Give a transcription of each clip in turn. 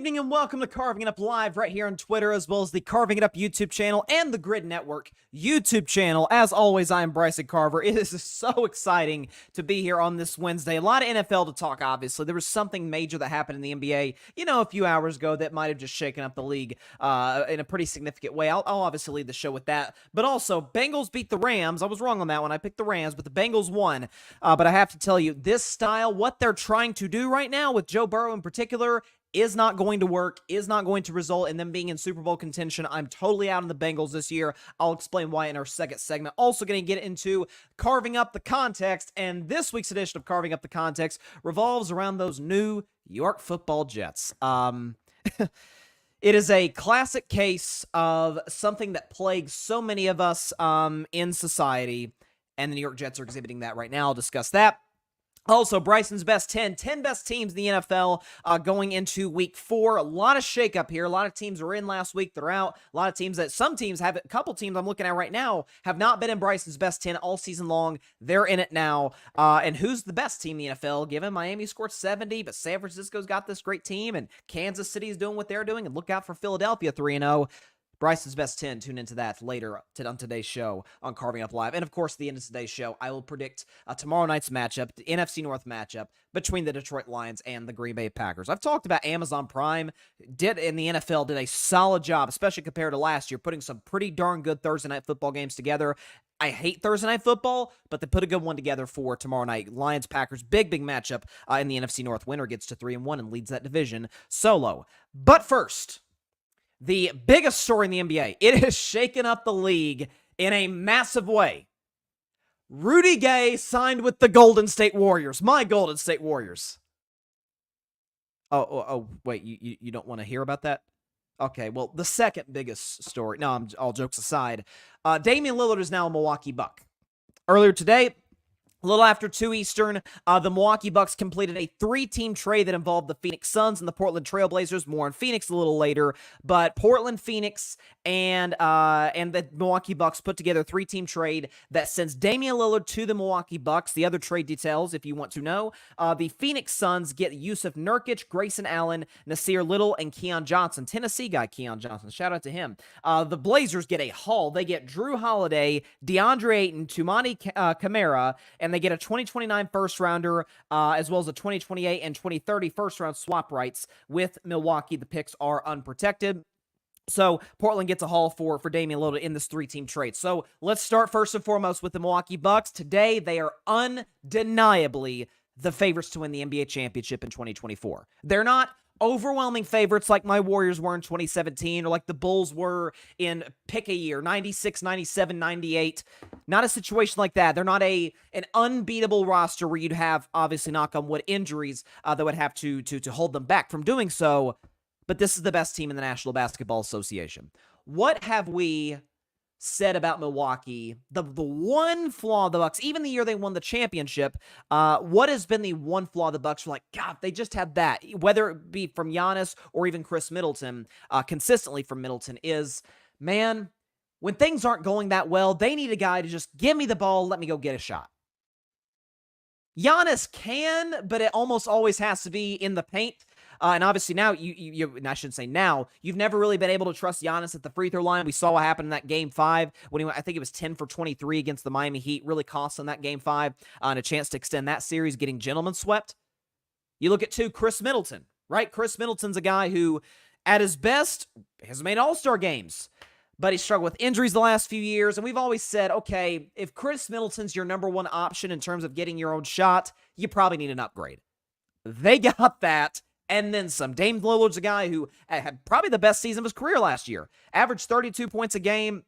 evening and welcome to Carving It Up Live right here on Twitter, as well as the Carving It Up YouTube channel and the Grid Network YouTube channel. As always, I am Bryson Carver. It is so exciting to be here on this Wednesday. A lot of NFL to talk, obviously. There was something major that happened in the NBA, a few hours ago that might have just shaken up the league in a pretty significant way. I'll obviously lead the show with that. But also, Bengals beat the Rams. I was wrong on that one. I picked the Rams, but the Bengals won. But I have to tell you, this style, what they're trying to do right now with Joe Burrow in particular, is not going to work, is not going to result in them being in Super Bowl contention. I'm totally out on the Bengals this year. I'll explain why in our second segment. Also going to get into carving up the context, and this week's edition of Carving Up the Context revolves around those New York Football Jets. It is a classic case of something that plagues so many of us in society, and the New York Jets are exhibiting that right now. I'll discuss that. Also, Bryson's best 10 best teams in the NFL going into week 4. A lot of shakeup here. A lot of teams were in last week. They're out. A lot of teams some teams have, a couple teams I'm looking at right now, have not been in Bryson's best 10 all season long. They're in it now. And who's the best team in the NFL? Given Miami scored 70, but San Francisco's got this great team, and Kansas City's doing what they're doing, and look out for Philadelphia 3-0. Bryson's best 10. Tune into that later on today's show on Carving Up Live. And, of course, at the end of today's show, I will predict tomorrow night's matchup, the NFC North matchup between the Detroit Lions and the Green Bay Packers. I've talked about Amazon Prime in the NFL did a solid job, especially compared to last year, putting some pretty darn good Thursday night football games together. I hate Thursday night football, but they put a good one together for tomorrow night. Lions-Packers, big matchup in the NFC North. Winner gets to 3-1 and leads that division solo. But first, the biggest story in the NBA. It has shaken up the league in a massive way. Rudy Gay signed with the Golden State Warriors. My Golden State Warriors. Oh, wait, you don't want to hear about that? Okay, well, the second biggest story. No, all jokes aside. Damian Lillard is now a Milwaukee Buck. Earlier today, a little after 2 Eastern, the Milwaukee Bucks completed a 3-team trade that involved the Phoenix Suns and the Portland Trail Blazers. More on Phoenix a little later, but Portland, Phoenix, and the Milwaukee Bucks put together a 3-team trade that sends Damian Lillard to the Milwaukee Bucks. The other trade details, if you want to know, the Phoenix Suns get Yusuf Nurkic, Grayson Allen, Nasir Little, and Keon Johnson. Tennessee guy Keon Johnson. Shout out to him. The Blazers get a haul. They get Drew Holiday, DeAndre Ayton, Tumani Camara, and they get a 2029 first-rounder, as well as a 2028 and 2030 first-round swap rights with Milwaukee. The picks are unprotected. So Portland gets a haul for Damian Lillard in this 3-team trade. So let's start first and foremost with the Milwaukee Bucks. Today, they are undeniably the favorites to win the NBA championship in 2024. They're not overwhelming favorites like my Warriors were in 2017 or like the Bulls were in pick a year, 96, 97, 98. Not a situation like that. They're not an unbeatable roster where you'd have, obviously, knock on wood, injuries that would have to hold them back from doing so. But this is the best team in the National Basketball Association. What have we said about Milwaukee? The one flaw of the Bucks, even the year they won the championship, what has been the one flaw of the Bucks? We're like, God, they just have that. Whether it be from Giannis or even Chris Middleton, consistently from Middleton, is, man, when things aren't going that well, they need a guy to just give me the ball, let me go get a shot. Giannis can, but it almost always has to be in the paint. And obviously now, and I shouldn't say now, you've never really been able to trust Giannis at the free throw line. We saw what happened in that Game 5 when I think it was 10 for 23 against the Miami Heat. Really cost them that Game 5 and a chance to extend that series, getting gentlemen swept. You look at, too, Chris Middleton, right? Chris Middleton's a guy who, at his best, has made All-Star games. But he struggled with injuries the last few years, and we've always said, okay, if Chris Middleton's your number one option in terms of getting your own shot, you probably need an upgrade. They got that, and then some. Dame Lillard's a guy who had probably the best season of his career last year. Averaged 32 points a game,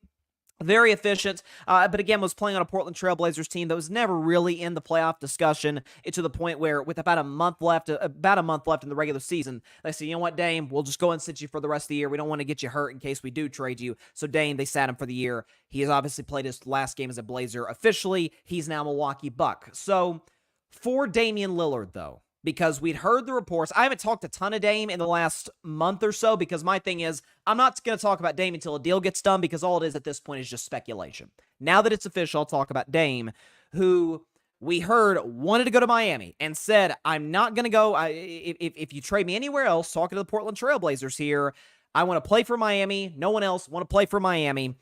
very efficient, but again, was playing on a Portland Trail Blazers team that was never really in the playoff discussion, to the point where with about a month left in the regular season, they said, you know what, Dame, we'll just go and sit you for the rest of the year. We don't want to get you hurt in case we do trade you. So Dame, they sat him for the year. He has obviously played his last game as a Blazer. Officially, he's now a Milwaukee Buck. So for Damian Lillard, though, because we'd heard the reports. I haven't talked a ton of Dame in the last month or so, because my thing is, I'm not going to talk about Dame until a deal gets done, because all it is at this point is just speculation. Now that it's official, I'll talk about Dame, who we heard wanted to go to Miami and said, I'm not going to go. If you trade me anywhere else, talking to the Portland Trailblazers here, I want to play for Miami. No one else want to play for Miami.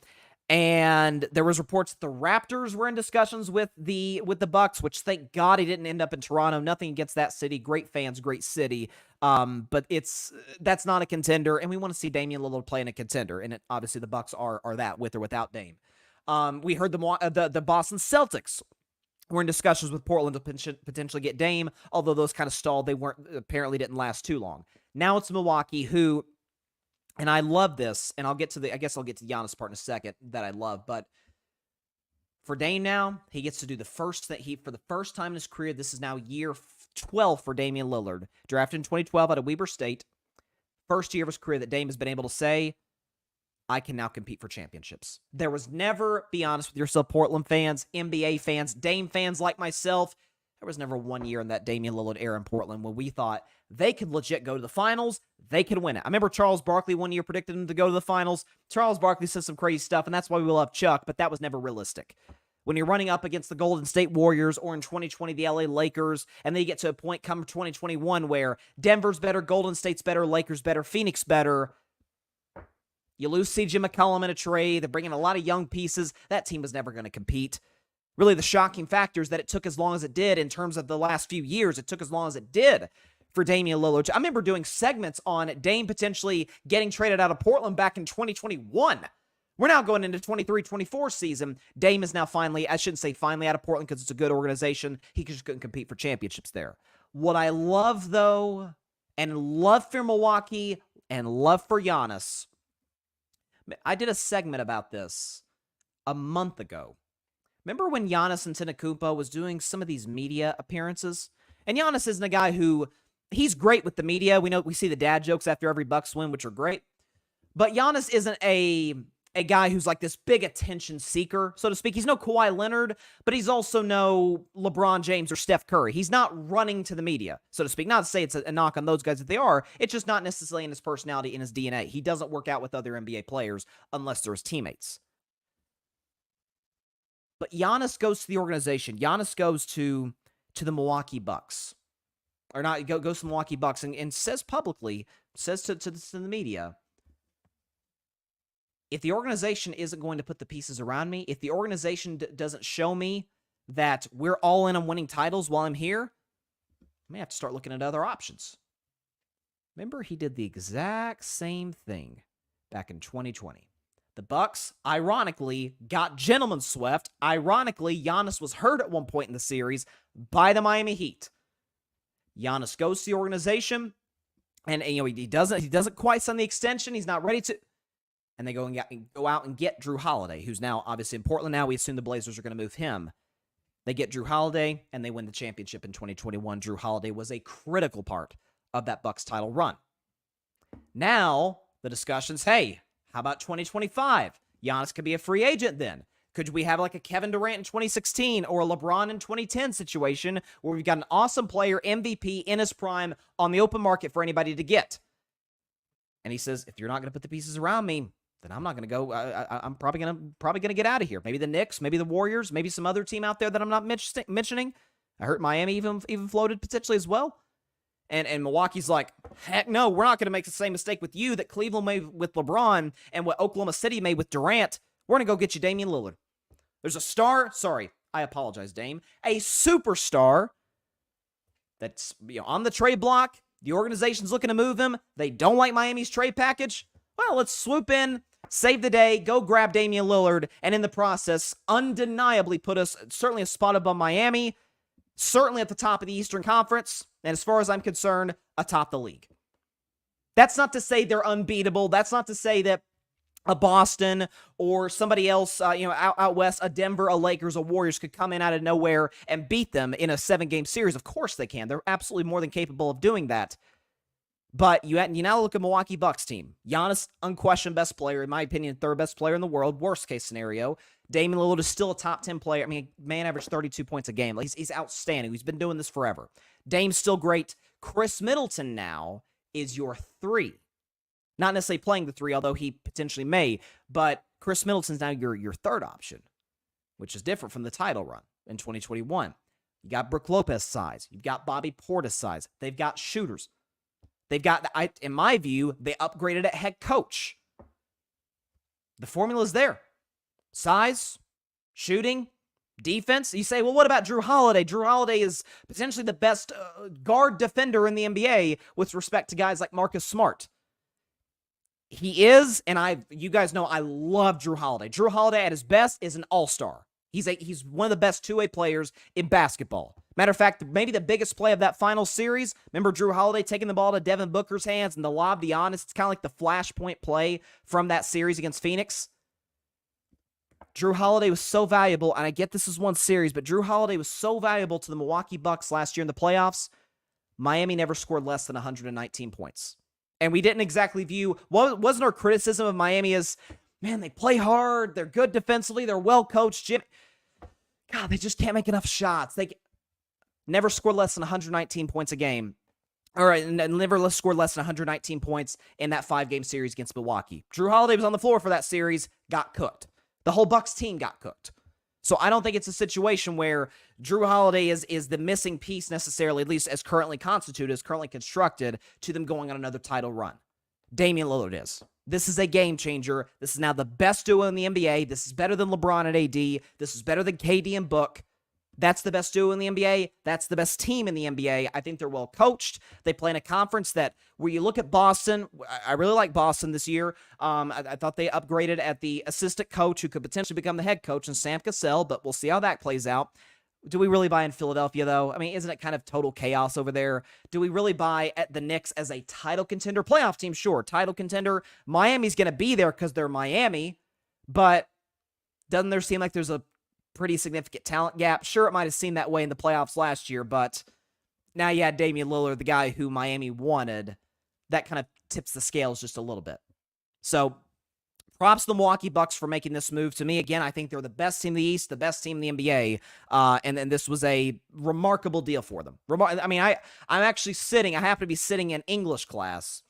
And there was reports that the Raptors were in discussions with the Bucks, which thank God he didn't end up in Toronto. Nothing against that city. Great fans, great city. But that's not a contender, and we want to see Damian Lillard play in a contender. And obviously the Bucks are that with or without Dame. We heard the Boston Celtics were in discussions with Portland to potentially get Dame, although those kind of stalled. They didn't last too long. Now it's Milwaukee, who, and I love this, and I guess I'll get to the Giannis part in a second that I love, but for Dame now, he gets to do the first thing. For the first time in his career, this is now year 12 for Damian Lillard, drafted in 2012 out of Weber State. First year of his career that Dame has been able to say, I can now compete for championships. There was never, be honest with yourself, Portland fans, NBA fans, Dame fans like myself, there was never one year in that Damian Lillard era in Portland when we thought they could legit go to the finals, they could win it. I remember Charles Barkley one year predicted them to go to the finals. Charles Barkley said some crazy stuff, and that's why we love Chuck, but that was never realistic. When you're running up against the Golden State Warriors or in 2020 the LA Lakers, and then you get to a point come 2021 where Denver's better, Golden State's better, Lakers better, Phoenix better, you lose C.J. McCollum in a trade. They're bringing a lot of young pieces. That team was never going to compete. Really, the shocking factor is that it took as long as it did in terms of the last few years. It took as long as it did for Damian Lillard. I remember doing segments on Dame potentially getting traded out of Portland back in 2021. We're now going into 23-24 season. Dame is now finally, I shouldn't say finally out of Portland because it's a good organization. He just couldn't compete for championships there. What I love, though, and love for Milwaukee and love for Giannis, I did a segment about this a month ago. Remember when Giannis Antetokounmpo was doing some of these media appearances? And Giannis isn't a guy who, he's great with the media. We see the dad jokes after every Bucks win, which are great. But Giannis isn't a guy who's like this big attention seeker, so to speak. He's no Kawhi Leonard, but he's also no LeBron James or Steph Curry. He's not running to the media, so to speak. Not to say it's a knock on those guys if they are. It's just not necessarily in his personality, in his DNA. He doesn't work out with other NBA players unless they're his teammates. But Giannis goes to the organization. Giannis goes to the Milwaukee Bucks. Or not, goes to the Milwaukee Bucks and says publicly, says to the media, if the organization isn't going to put the pieces around me, if the organization doesn't show me that we're all in on winning titles while I'm here, I may have to start looking at other options. Remember, he did the exact same thing back in 2020. The Bucks, ironically, got gentlemen swept. Ironically, Giannis was hurt at one point in the series by the Miami Heat. Giannis goes to the organization, and he doesn't quite sign the extension. He's not ready to. And they go out and get Drew Holiday, who's now obviously in Portland now. We assume the Blazers are going to move him. They get Drew Holiday, and they win the championship in 2021. Drew Holiday was a critical part of that Bucks title run. Now, the discussion's, hey, how about 2025? Giannis could be a free agent then. Could we have like a Kevin Durant in 2016 or a LeBron in 2010 situation where we've got an awesome player, MVP, in his prime on the open market for anybody to get? And he says, if you're not going to put the pieces around me, then I'm not going to go. I'm probably gonna get out of here. Maybe the Knicks, maybe the Warriors, maybe some other team out there that I'm not mentioning. I heard Miami even floated potentially as well. And Milwaukee's like, heck no, we're not going to make the same mistake with you that Cleveland made with LeBron and what Oklahoma City made with Durant. We're going to go get you Damian Lillard. There's a star. Sorry, I apologize, Dame. A superstar that's on the trade block. The organization's looking to move him. They don't like Miami's trade package. Well, let's swoop in, save the day, go grab Damian Lillard, and in the process, undeniably put us certainly a spot above Miami, certainly at the top of the Eastern Conference, and as far as I'm concerned, atop the league. That's not to say they're unbeatable. That's not to say that a Boston or somebody else, out west, a Denver, a Lakers, a Warriors could come in out of nowhere and beat them in a 7-game series. Of course they can. They're absolutely more than capable of doing that. But you now look at Milwaukee Bucks team. Giannis, unquestioned best player, in my opinion, third best player in the world. Worst case scenario. Damian Lillard is still a top 10 player. I mean, man averaged 32 points a game. He's outstanding. He's been doing this forever. Dame's still great. Chris Middleton now is your 3. Not necessarily playing the 3, although he potentially may. But Chris Middleton's now your third option, which is different from the title run in 2021. You got Brook Lopez size. You've got Bobby Portis size. They've got shooters. They've got, in my view, they upgraded at head coach. The formula's there. Size, shooting, defense. You say, well, what about Drew Holiday? Drew Holiday is potentially the best guard defender in the NBA with respect to guys like Marcus Smart. He is, and you guys know I love Drew Holiday. Drew Holiday at his best is an all-star. He's one of the best two-way players in basketball. Matter of fact, maybe the biggest play of that final series, remember Drew Holiday taking the ball to Devin Booker's hands and the lob, the honest, it's kind of like the flashpoint play from that series against Phoenix. Drew Holiday was so valuable, and I get this is one series, but Drew Holiday was so valuable to the Milwaukee Bucks last year in the playoffs. Miami never scored less than 119 points. And we didn't exactly view, wasn't our criticism of Miami as, man, they play hard, they're good defensively, they're well coached. God, they just can't make enough shots. They never scored less than 119 points a game. All right, and never scored less than 119 points in that 5-game series against Milwaukee. Drew Holiday was on the floor for that series, got cooked. The whole Bucks team got cooked. So I don't think it's a situation where Drew Holiday is the missing piece necessarily, at least as currently constituted, as currently constructed, to them going on another title run. Damian Lillard is. This is a game changer. This is now the best duo in the NBA. This is better than LeBron and AD. This is better than KD and Book. That's the best duo in the NBA. That's the best team in the NBA. I think they're well coached. They play in a conference that, where you look at Boston, I really like Boston this year. I thought they upgraded at the assistant coach who could potentially become the head coach in Sam Cassell, but we'll see how that plays out. Do we really buy in Philadelphia, though? I mean, isn't it kind of total chaos over there? Do we really buy at the Knicks as a title contender? Playoff team, sure. Title contender. Miami's going to be there because they're Miami, but doesn't there seem like there's a pretty significant talent gap? Sure, it might have seemed that way in the playoffs last year, but now you had Damian Lillard, the guy who Miami wanted. That kind of tips the scales just a little bit. So, props to the Milwaukee Bucks for making this move. To me, again, I think they're the best team in the East, the best team in the NBA, and this was a remarkable deal for them. I mean, I'm actually sitting, I happen to be sitting in English class,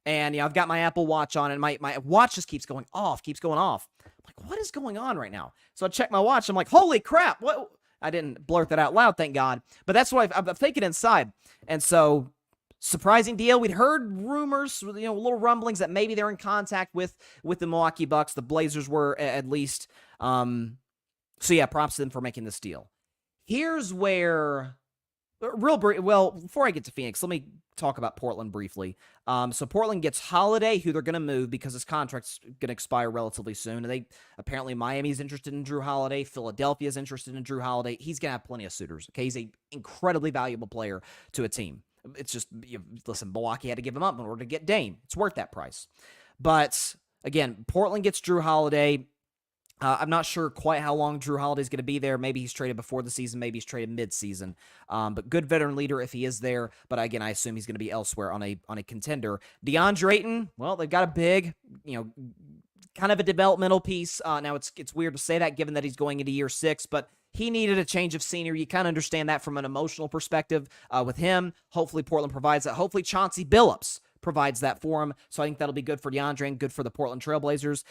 and I've got my Apple Watch on, and my watch just keeps going off. I'm like, what is going on right now? So I check my watch. I'm like, holy crap. What? I didn't blurt that out loud, thank God. But that's what I'm thinking inside. And so, surprising deal. We'd heard rumors, little rumblings that maybe they're in contact with the Milwaukee Bucks. The Blazers were at least. So yeah, props to them for making this deal. Here's where, before I get to Phoenix, let me talk about Portland briefly. So Portland gets Holiday, who they're going to move because his contract's going to expire relatively soon. And apparently Miami's interested in Drew Holiday. Philadelphia's interested in Drew Holiday. He's going to have plenty of suitors. Okay, he's an incredibly valuable player to a team. It's just, listen, Milwaukee had to give him up in order to get Dame. It's worth that price. But again, Portland gets Drew Holiday. I'm not sure quite how long Drew Holiday's going to be there. Maybe he's traded before the season. Maybe he's traded mid-season. But good veteran leader if he is there. But again, I assume he's going to be elsewhere on a contender. DeAndre Ayton, well, they've got a big, kind of a developmental piece. Now, it's weird to say that given that he's going into year 6, but he needed a change of scenery. You kind of understand that from an emotional perspective with him. Hopefully, Portland provides that. Hopefully, Chauncey Billups provides that for him. So I think that'll be good for DeAndre and good for the Portland Trailblazers.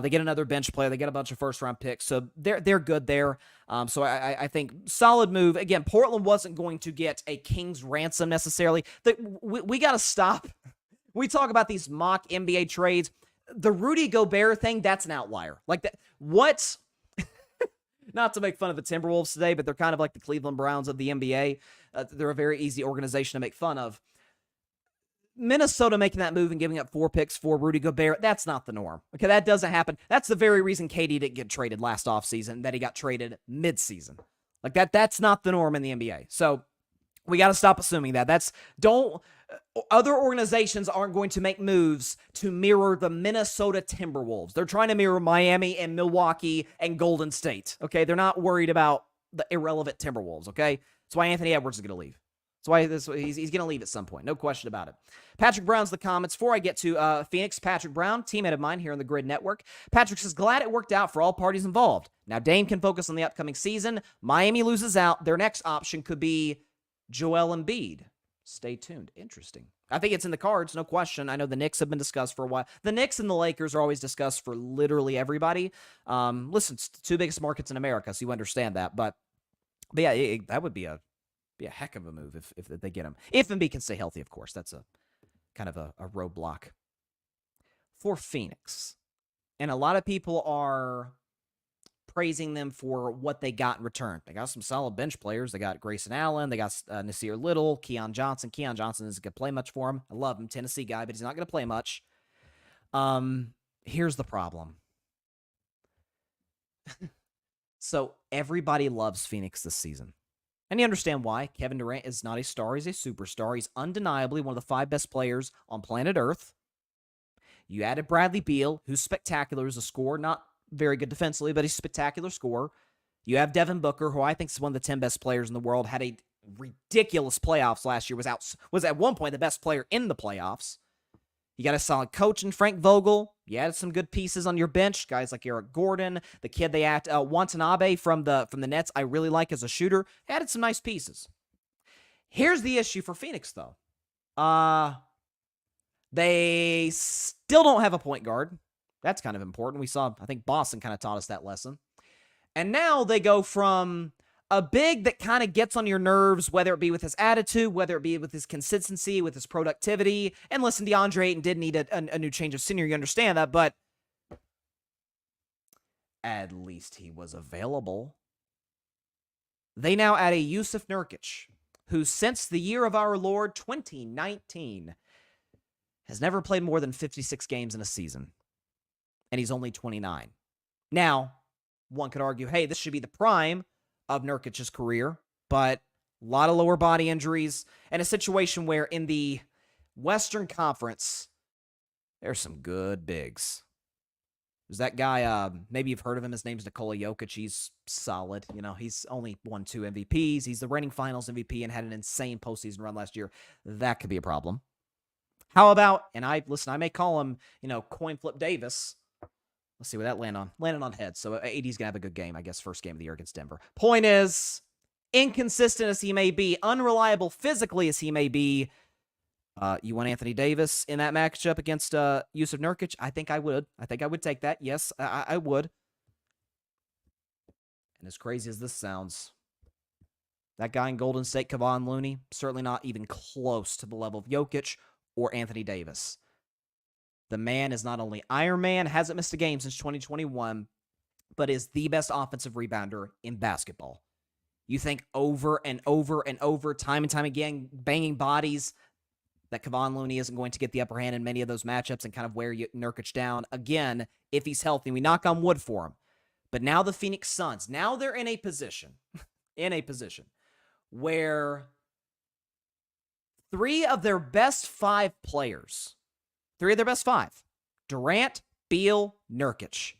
They get another bench player. They get a bunch of first-round picks. So they're good there. So I think solid move. Again, Portland wasn't going to get a king's ransom necessarily. We got to stop. We talk about these mock NBA trades. The Rudy Gobert thing, that's an outlier. Like that. What? Not to make fun of the Timberwolves today, but they're kind of like the Cleveland Browns of the NBA. They're a very easy organization to make fun of. Minnesota making that move and giving up 4 picks for Rudy Gobert, that's not the norm. Okay, that doesn't happen. That's the very reason KD didn't get traded last offseason, that he got traded mid-season. Like that's not the norm in the NBA. So we got to stop assuming that. Other organizations aren't going to make moves to mirror the Minnesota Timberwolves. They're trying to mirror Miami and Milwaukee and Golden State. Okay, they're not worried about the irrelevant Timberwolves. Okay, that's why Anthony Edwards is going to leave. That's why he's going to leave at some point. No question about it. Patrick Brown's the comments. Before I get to Phoenix, Patrick Brown, teammate of mine here on the Grid Network. Patrick says, glad it worked out for all parties involved. Now Dame can focus on the upcoming season. Miami loses out. Their next option could be Joel Embiid. Stay tuned. Interesting. I think it's in the cards, no question. I know the Knicks have been discussed for a while. The Knicks and the Lakers are always discussed for literally everybody. Listen, it's the 2 biggest markets in America, so you understand that. But But yeah, that would be a heck of a move if they get him. If Embiid can stay healthy, of course. That's a kind of a roadblock for Phoenix. And a lot of people are praising them for what they got in return. They got some solid bench players. They got Grayson Allen. They got Nasir Little, Keon Johnson. Keon Johnson isn't going to play much for him. I love him, Tennessee guy, but he's not going to play much. Here's the problem. So everybody loves Phoenix this season. And you understand why. Kevin Durant is not a star. He's a superstar. He's undeniably one of the 5 best players on planet Earth. You added Bradley Beal, who's spectacular as a scorer. Not very good defensively, but he's a spectacular scorer. You have Devin Booker, who I think is one of the 10 best players in the world. Had a ridiculous playoffs last year. Was at one point the best player in the playoffs. You got a solid coach in Frank Vogel. You added some good pieces on your bench, guys like Eric Gordon, the kid they added, Watanabe from the Nets. I really like as a shooter. Added some nice pieces. Here's the issue for Phoenix, though. They still don't have a point guard. That's kind of important. I think Boston kind of taught us that lesson. And now they go from a big that kind of gets on your nerves, whether it be with his attitude, whether it be with his consistency, with his productivity. And listen, DeAndre Ayton did need a new change of scenery. You understand that, but at least he was available. They now add a Yusuf Nurkic, who since the year of our Lord, 2019, has never played more than 56 games in a season. And he's only 29. Now, one could argue, hey, this should be the prime of Nurkic's career, but a lot of lower body injuries and a situation where in the Western Conference, there's some good bigs. There's that guy, maybe you've heard of him. His name's Nikola Jokic. He's solid. He's only won 2 MVPs. He's the reigning finals MVP and had an insane postseason run last year. That could be a problem. How about, and I may call him, coin flip Davis. Let's see what that landed on heads. So AD's going to have a good game, I guess, first game of the year against Denver. Point is, inconsistent as he may be, unreliable physically as he may be, you want Anthony Davis in that matchup against Yusuf Nurkic? I think I would. I think I would take that. Yes, I would. And as crazy as this sounds, that guy in Golden State, Kevon Looney, certainly not even close to the level of Jokic or Anthony Davis. The man is not only Iron Man, hasn't missed a game since 2021, but is the best offensive rebounder in basketball. You think over and over and over, time and time again, banging bodies, that Kevon Looney isn't going to get the upper hand in many of those matchups and kind of wear Nurkic down. Again, if he's healthy, we knock on wood for him. But now the Phoenix Suns, now they're in a position, where 3 of their best 5 players, Durant, Beal, Nurkic,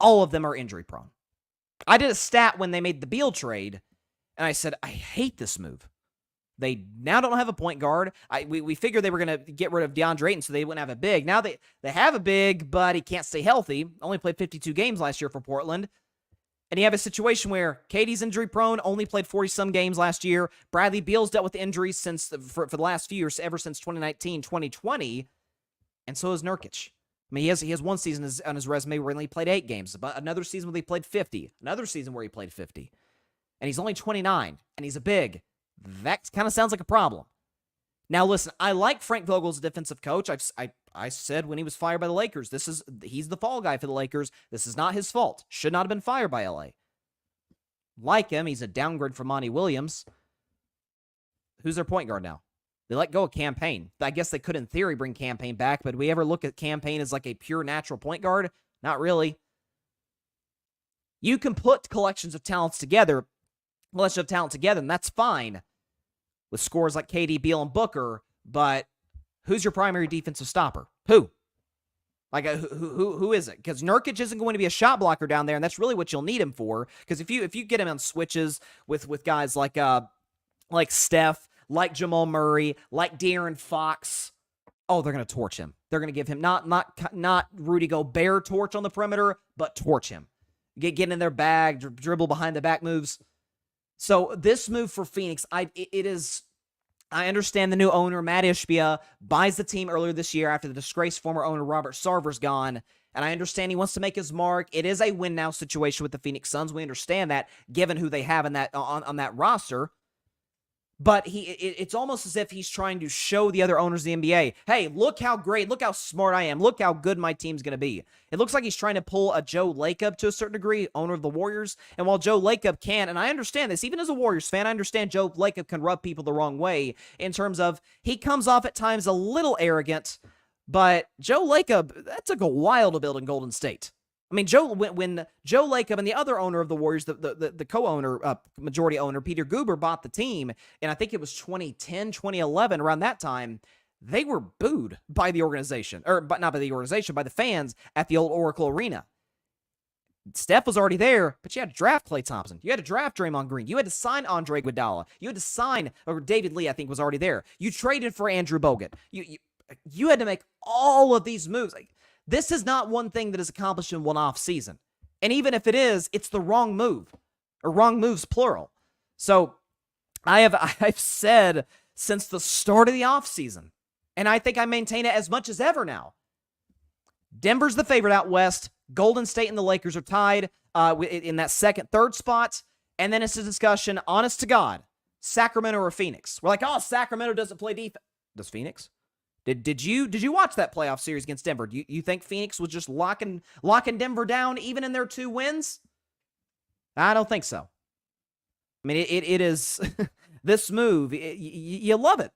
all of them are injury prone. I did a stat when they made the Beal trade, and I said, I hate this move. They now don't have a point guard. We figured they were going to get rid of DeAndre Ayton so they wouldn't have a big. Now they have a big, but he can't stay healthy. Only played 52 games last year for Portland. And you have a situation where Katie's injury prone, only played 40-some games last year. Bradley Beal's dealt with injuries for the last few years, ever since 2019, 2020. And so is Nurkic. I mean, he has one season on his resume where he only played 8 games, but another season where he played 50, another season where he played 50. And he's only 29, and he's a big. That kind of sounds like a problem. Now, listen, I like Frank Vogel as a defensive coach. I said when he was fired by the Lakers, he's the fall guy for the Lakers. This is not his fault. Should not have been fired by LA. Like him, he's a downgrade from Monty Williams. Who's their point guard now? They let go of Campaign. I guess they could, in theory, bring Campaign back, but do we ever look at Campaign as like a pure natural point guard? Not really. You can put collections of talent together, and that's fine with scores like KD, Beal, and Booker, but who's your primary defensive stopper? Who? Like, who is it? Because Nurkic isn't going to be a shot blocker down there, and that's really what you'll need him for. Because if you get him on switches with guys like Steph, like Jamal Murray, like De'Aaron Fox, oh, they're going to torch him. They're going to give him not Rudy Gobert torch on the perimeter, but torch him. Get in their bag, dribble behind the back moves. So this move for Phoenix, I understand the new owner, Matt Ishbia, buys the team earlier this year after the disgraced former owner Robert Sarver's gone, And I understand he wants to make his mark. It is a win-now situation with the Phoenix Suns. We understand that, given who they have in that on that roster. But it's almost as if he's trying to show the other owners of the NBA, hey, look how great, look how smart I am, look how good my team's going to be. It looks like he's trying to pull a Joe Lacob to a certain degree, owner of the Warriors. And while Joe Lacob can, and I understand this, even as a Warriors fan, I understand Joe Lacob can rub people the wrong way in terms of he comes off at times a little arrogant, but Joe Lacob, that took a while to build in Golden State. I mean, when Joe Lacob and the other owner of the Warriors, the co-owner, majority owner, Peter Guber, bought the team, and I think it was 2010, 2011, around that time, they were booed by the organization, but not by the organization, by the fans at the old Oracle Arena. Steph was already there, but you had to draft Klay Thompson. You had to draft Draymond Green. You had to sign Andre Iguodala. You had to sign, or David Lee, I think, was already there. You traded for Andrew Bogut. You had to make all of these moves. This is not one thing that is accomplished in one off season. And even if it is, it's the wrong move, or wrong moves, plural. So I've said since the start of the offseason, and I think I maintain it as much as ever now, Denver's the favorite out west. Golden State and the Lakers are tied in that second, third spot. And then it's a discussion, honest to God, Sacramento or Phoenix. We're like, oh, Sacramento doesn't play defense. Does Phoenix? Did you watch that playoff series against Denver? Do you think Phoenix was just locking Denver down even in their 2 wins? I don't think so. I mean, it is this move. You love it.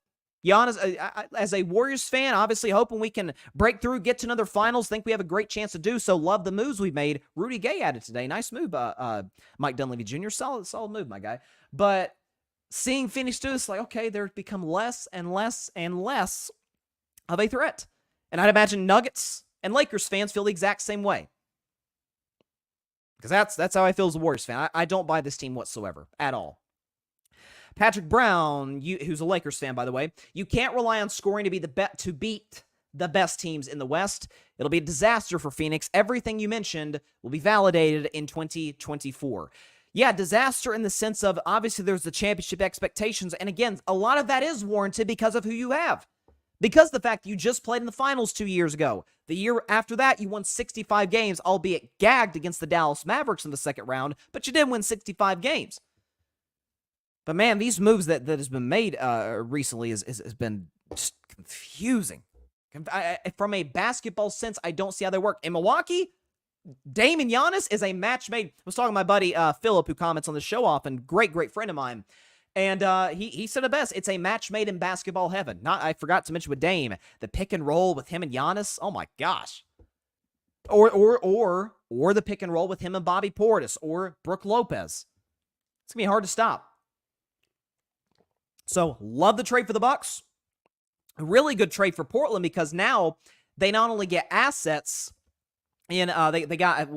Giannis, as a Warriors fan, obviously hoping we can break through, get to another finals. Think we have a great chance to do so. Love the moves we've made. Rudy Gay added today. Nice move, Mike Dunleavy Jr. Solid move, my guy. But seeing Phoenix do this, like, okay, they've become less and less and less of a threat. And I'd imagine Nuggets and Lakers fans feel the exact same way. Because that's how I feel as a Warriors fan. I don't buy this team whatsoever, at all. Patrick Brown, who's a Lakers fan, by the way, you can't rely on scoring to beat the best teams in the West. It'll be a disaster for Phoenix. Everything you mentioned will be validated in 2024. Yeah, disaster in the sense of, obviously, there's the championship expectations. And again, a lot of that is warranted because of who you have. Because the fact you just played in the finals 2 years ago. The year after that, you won 65 games, albeit gagged against the Dallas Mavericks in the second round, but you did win 65 games. But man, these moves that has been made recently has been just confusing. From a basketball sense, I don't see how they work. In Milwaukee, Damian Giannis is a match made. I was talking to my buddy Philip, who comments on the show often, great friend of mine. And he said it best. It's a match made in basketball heaven. I forgot to mention with Dame, the pick and roll with him and Giannis. Oh my gosh. Or the pick and roll with him and Bobby Portis or Brook Lopez. It's gonna be hard to stop. So love the trade for the Bucks. A really good trade for Portland because now they not only get assets. And they got,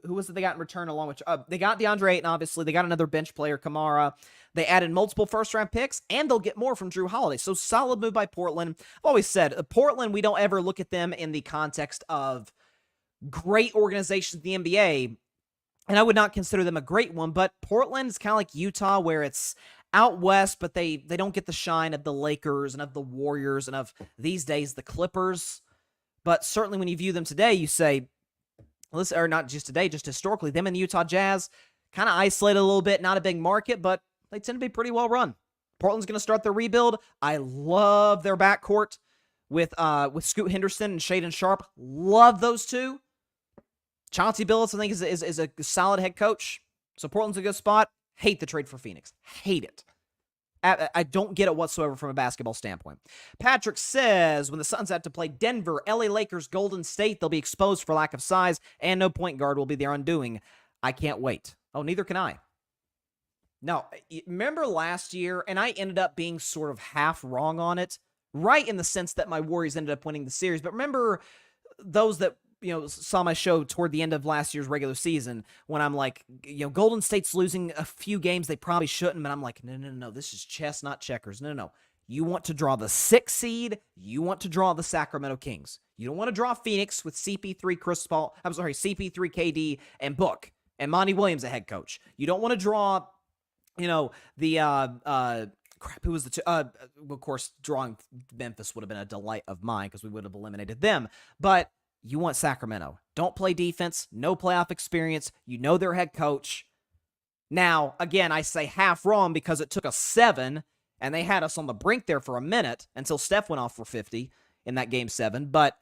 who was it they got in return along with, they got DeAndre Ayton, obviously. They got another bench player, Kamara. They added multiple first-round picks, and they'll get more from Drew Holiday. So solid move by Portland. I've always said, Portland, we don't ever look at them in the context of great organizations in the NBA, and I would not consider them a great one, but Portland is kind of like Utah, where it's out west, but they don't get the shine of the Lakers and of the Warriors and of, these days, the Clippers. But certainly when you view them today, you say, or not just today, just historically, them and the Utah Jazz kind of isolated a little bit, not a big market, but they tend to be pretty well run. Portland's going to start their rebuild. I love their backcourt with Scoot Henderson and Shaedon Sharpe. Love those two. Chauncey Billups, I think, is a solid head coach. So Portland's a good spot. Hate the trade for Phoenix. Hate it. I don't get it whatsoever from a basketball standpoint. Patrick says, when the Suns have to play Denver, LA Lakers, Golden State, they'll be exposed for lack of size, and no point guard will be their undoing. I can't wait. Oh, neither can I. No, remember last year, and I ended up being sort of half wrong on it, right in the sense that my Warriors ended up winning the series. But remember those that saw my show toward the end of last year's regular season when I'm like, Golden State's losing a few games they probably shouldn't, but I'm like, no, this is chess, not checkers. No. You want to draw the 6th seed. You want to draw the Sacramento Kings. You don't want to draw Phoenix with CP3 KD and Book and Monty Williams, a head coach. You don't want to draw, who was the two? Of course, drawing Memphis would have been a delight of mine because we would have eliminated them. But you want Sacramento. don't play defense, no playoff experience. You know their head coach. Now, again, I say half wrong because it took us 7, and they had us on the brink there for a minute until Steph went off for 50 in that game 7. But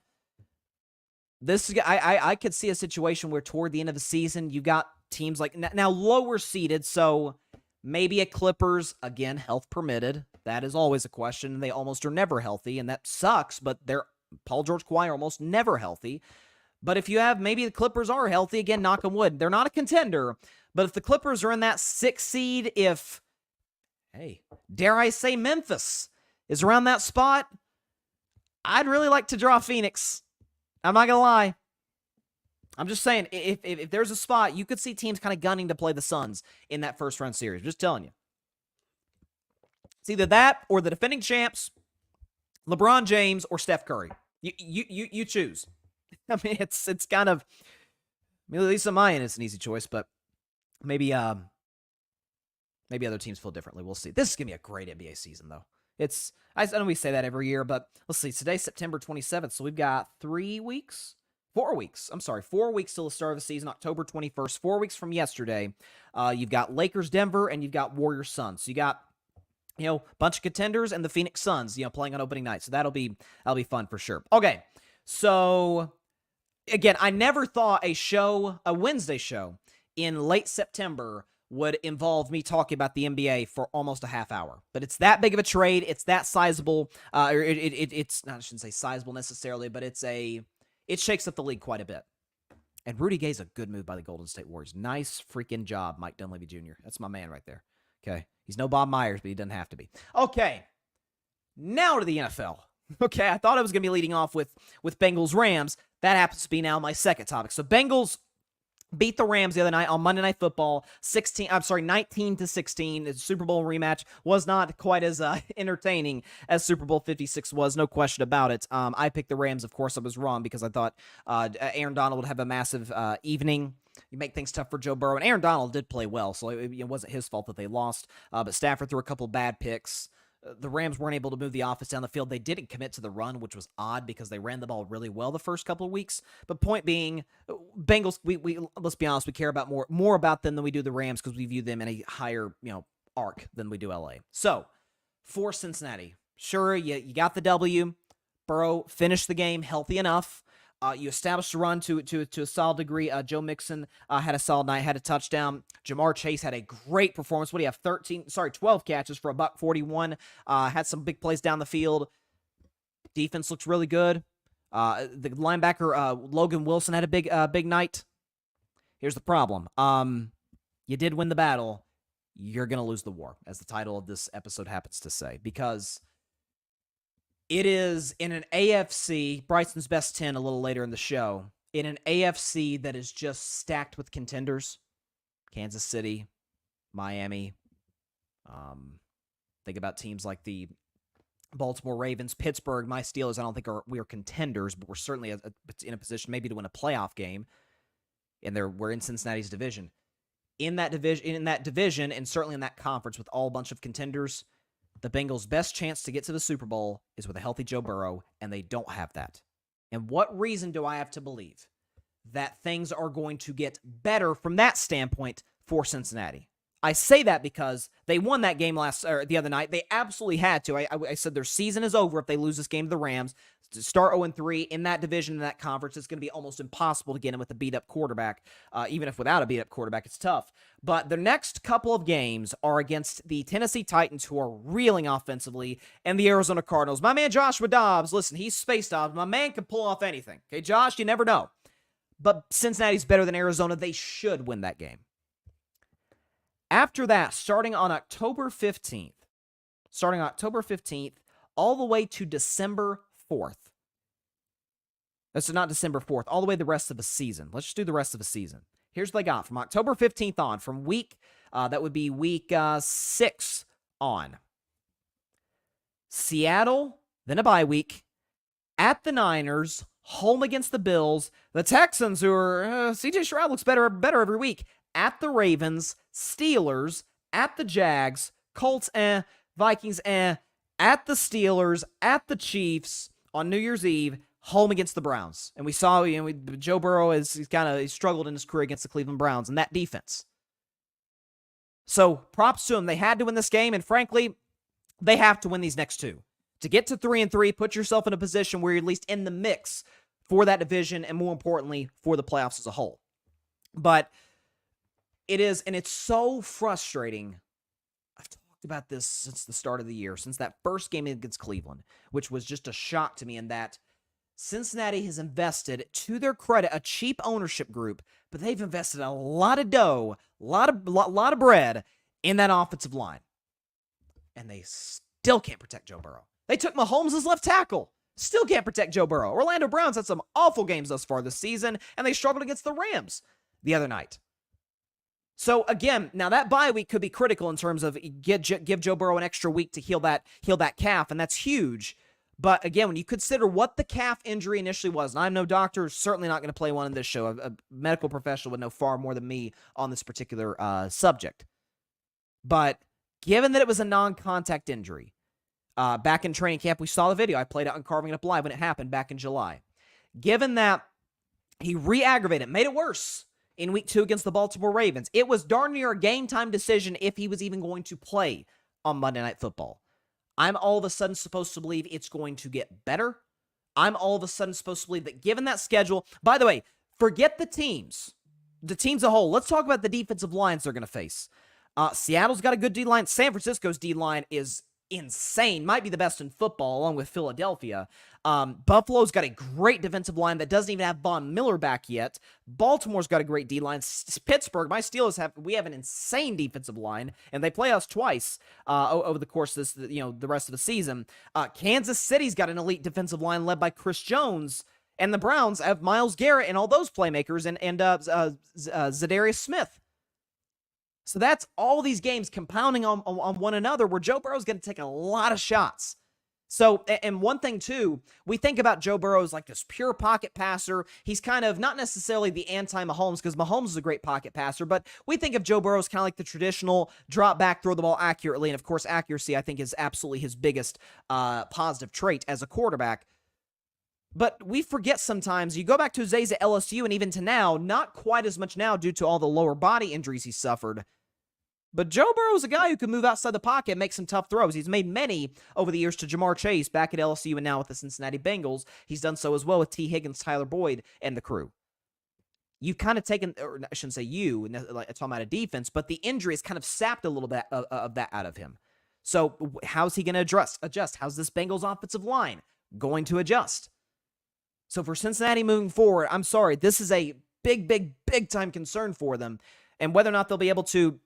this, I could see a situation where toward the end of the season, you got teams like, now lower seeded, so maybe a Clippers, again, health permitted. That is always a question. They almost are never healthy, and that sucks, but Paul George, Kawhi are almost never healthy. But if you have, maybe the Clippers are healthy, again, knock on wood. They're not a contender, but if the Clippers are in that 6th seed, dare I say Memphis is around that spot, I'd really like to draw Phoenix. I'm not going to lie. I'm just saying, if there's a spot, you could see teams kind of gunning to play the Suns in that first-round series. Just telling you. It's either that or the defending champs, LeBron James, or Steph Curry. You choose. I mean, it's kind of, at least on my end, it's an easy choice, but maybe other teams feel differently. We'll see. This is going to be a great NBA season, though. I know we say that every year, but let's see. Today's September 27th, so we've got 4 weeks. 4 weeks till the start of the season, October 21st. 4 weeks from yesterday. You've got Lakers, Denver, and you've got Warriors, Suns. So you got, a bunch of contenders and the Phoenix Suns, playing on opening night. So that'll be fun for sure. Okay, so again, I never thought a Wednesday show in late September would involve me talking about the NBA for almost a half hour. But it's that big of a trade. It's that sizable. It's not, I shouldn't say sizable necessarily, but it shakes up the league quite a bit. And Rudy Gay's a good move by the Golden State Warriors. Nice freaking job, Mike Dunleavy Jr. That's my man right there. Okay. He's no Bob Myers, but he doesn't have to be. Okay. Now to the NFL. Okay, I thought I was going to be leading off with Bengals-Rams. That happens to be now my second topic. So Bengals beat the Rams the other night on Monday Night Football, 19-16. The Super Bowl rematch was not quite as entertaining as Super Bowl 56 was, no question about it. I picked the Rams. Of course, I was wrong because I thought Aaron Donald would have a massive evening. You make things tough for Joe Burrow, and Aaron Donald did play well, so it wasn't his fault that they lost. But Stafford threw a couple bad picks. The Rams weren't able to move the offense down the field. They didn't commit to the run, which was odd because they ran the ball really well the first couple of weeks. But point being, Bengals, we let's be honest, we care about more about them than we do the Rams because we view them in a higher, arc than we do LA. So, for Cincinnati, sure, you got the W. Burrow finished the game healthy enough. You established a run to a solid degree. Joe Mixon had a solid night, had a touchdown. Jamar Chase had a great performance. What do you have? 12 catches for $141. Had some big plays down the field. Defense looks really good. The linebacker Logan Wilson had a big night. Here's the problem. You did win the battle. You're gonna lose the war, as the title of this episode happens to say, because it is in an AFC, Bryson's best 10 a little later in the show, in an AFC that is just stacked with contenders. Kansas City, Miami. Think about teams like the Baltimore Ravens, Pittsburgh, my Steelers. I don't think we are contenders, but we're certainly in a position maybe to win a playoff game. And we're in Cincinnati's division. In that division, and certainly in that conference with all a bunch of contenders, the Bengals' best chance to get to the Super Bowl is with a healthy Joe Burrow, and they don't have that. And what reason do I have to believe that things are going to get better from that standpoint for Cincinnati? I say that because they won that game the other night. They absolutely had to. I said their season is over if they lose this game to the Rams. To start 0-3 in that division, in that conference, it's going to be almost impossible to get in with a beat-up quarterback. Even if without a beat-up quarterback, it's tough. But the next couple of games are against the Tennessee Titans, who are reeling offensively, and the Arizona Cardinals. My man Joshua Dobbs, listen, he's Space Dobbs. My man can pull off anything. Okay, Josh, you never know. But Cincinnati's better than Arizona. They should win that game. After that, starting October 15th, all the way to December 4th. That's not December 4th, all the way the rest of the season. Let's just do the rest of the season. Here's what they got from October 15th on, from that would be week 6 on. Seattle, then a bye week, at the Niners, home against the Bills, the Texans, who are, C.J. Stroud looks better every week, at the Ravens, Steelers, at the Jags, Colts, Vikings, at the Steelers, at the Chiefs on New Year's Eve, home against the Browns. And we saw, Joe Burrow he's struggled in his career against the Cleveland Browns and that defense. So props to them. They had to win this game, and frankly, they have to win these next two. To get to 3-3, put yourself in a position where you're at least in the mix for that division, and more importantly, for the playoffs as a whole. But it's so frustrating. I've talked about this since the start of the year, since that first game against Cleveland, which was just a shock to me in that Cincinnati has invested, to their credit, a cheap ownership group, but they've invested a lot of dough, a lot of bread in that offensive line. And they still can't protect Joe Burrow. They took Mahomes as left tackle. Still can't protect Joe Burrow. Orlando Browns had some awful games thus far this season, and they struggled against the Rams the other night. So again, now that bye week could be critical in terms of give Joe Burrow an extra week to heal that calf, and that's huge. But again, when you consider what the calf injury initially was, and I'm no doctor, certainly not going to play one in this show. A medical professional would know far more than me on this particular subject. But given that it was a non-contact injury, back in training camp, we saw the video. I played out on Carving It Up Live when it happened back in July. Given that he re-aggravated, made it worse in week 2 against the Baltimore Ravens, it was darn near a game-time decision if he was even going to play on Monday Night Football. I'm all of a sudden supposed to believe it's going to get better. I'm all of a sudden supposed to believe that given that schedule, by the way, forget the teams as a whole. Let's talk about the defensive lines they're going to face. Seattle's got a good D-line. San Francisco's D-line is insane. Might be the best in football, along with Philadelphia. Buffalo's got a great defensive line that doesn't even have Von Miller back yet. Baltimore's got a great D-line. Pittsburgh, my Steelers have an insane defensive line, and they play us twice over the course of this, the rest of the season. Kansas City's got an elite defensive line led by Chris Jones, and the Browns have Myles Garrett and all those playmakers and Zadarius Smith. So that's all these games compounding on one another where Joe Burrow's going to take a lot of shots. So, and one thing too, we think about Joe Burrow as like this pure pocket passer. He's kind of not necessarily the anti-Mahomes, because Mahomes is a great pocket passer, but we think of Joe Burrow as kind of like the traditional drop back, throw the ball accurately. And of course, accuracy, I think, is absolutely his biggest positive trait as a quarterback. But we forget sometimes, you go back to his days at LSU and even to now, not quite as much now due to all the lower body injuries he suffered. But Joe Burrow is a guy who can move outside the pocket and make some tough throws. He's made many over the years to Jamar Chase back at LSU and now with the Cincinnati Bengals. He's done so as well with T. Higgins, Tyler Boyd, and the crew. You've kind of taken, or I shouldn't say you, like talking about a defense, but the injury has kind of sapped a little bit of that out of him. So how's he going to adjust? How's this Bengals offensive line going to adjust? So for Cincinnati moving forward, I'm sorry, this is a big time concern for them. And whether or not they'll be able to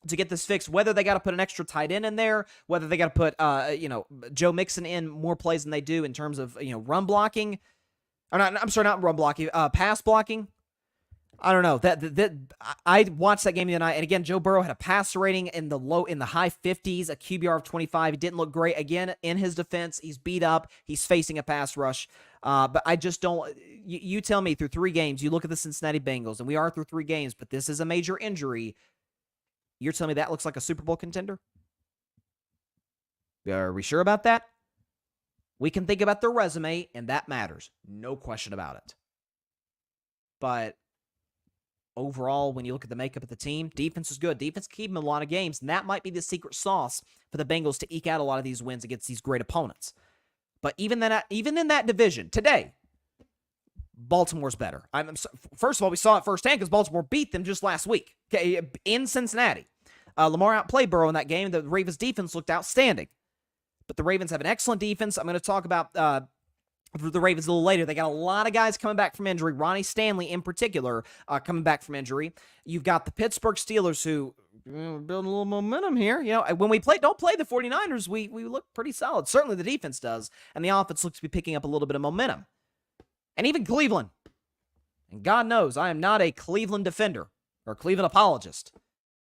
get this fixed, whether they got to put an extra tight end in there, whether they got to put, Joe Mixon in more plays than they do in terms of, run blocking. Or not run blocking, pass blocking. I don't know. I watched that game the other night, and again, Joe Burrow had a passer rating in the high 50s, a QBR of 25. He didn't look great. Again, in his defense, he's beat up. He's facing a pass rush. But I just don't. You tell me, through 3 games, you look at the Cincinnati Bengals, and we are through 3 games, but this is a major injury. You're telling me that looks like a Super Bowl contender? Are we sure about that? We can think about their resume, and that matters. No question about it. But overall, when you look at the makeup of the team, defense is good. Defense can keep them in a lot of games, and that might be the secret sauce for the Bengals to eke out a lot of these wins against these great opponents. But even in that division, today, Baltimore's better. First of all, we saw it firsthand because Baltimore beat them just last week in Cincinnati. Lamar outplayed Burrow in that game. The Ravens' defense looked outstanding. But the Ravens have an excellent defense. I'm going to talk about the Ravens a little later. They got a lot of guys coming back from injury. Ronnie Stanley, in particular, coming back from injury. You've got the Pittsburgh Steelers, who building a little momentum here. When we don't play the 49ers, we look pretty solid. Certainly the defense does, and the offense looks to be picking up a little bit of momentum. And even Cleveland. And God knows, I am not a Cleveland defender or a Cleveland apologist.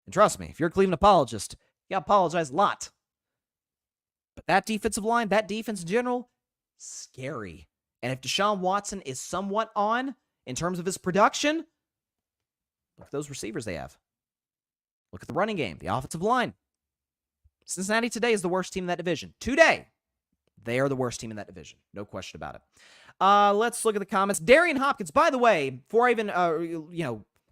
And trust me, if you're a Cleveland apologist, you gotta apologize a lot. But that defensive line, that defense in general, scary. And if Deshaun Watson is somewhat on in terms of his production, look at those receivers they have. Look at the running game, the offensive line. Cincinnati today is the worst team in that division. Today. They are the worst team in that division. No question about it. Let's look at the comments. Darian Hopkins, by the way, before I even,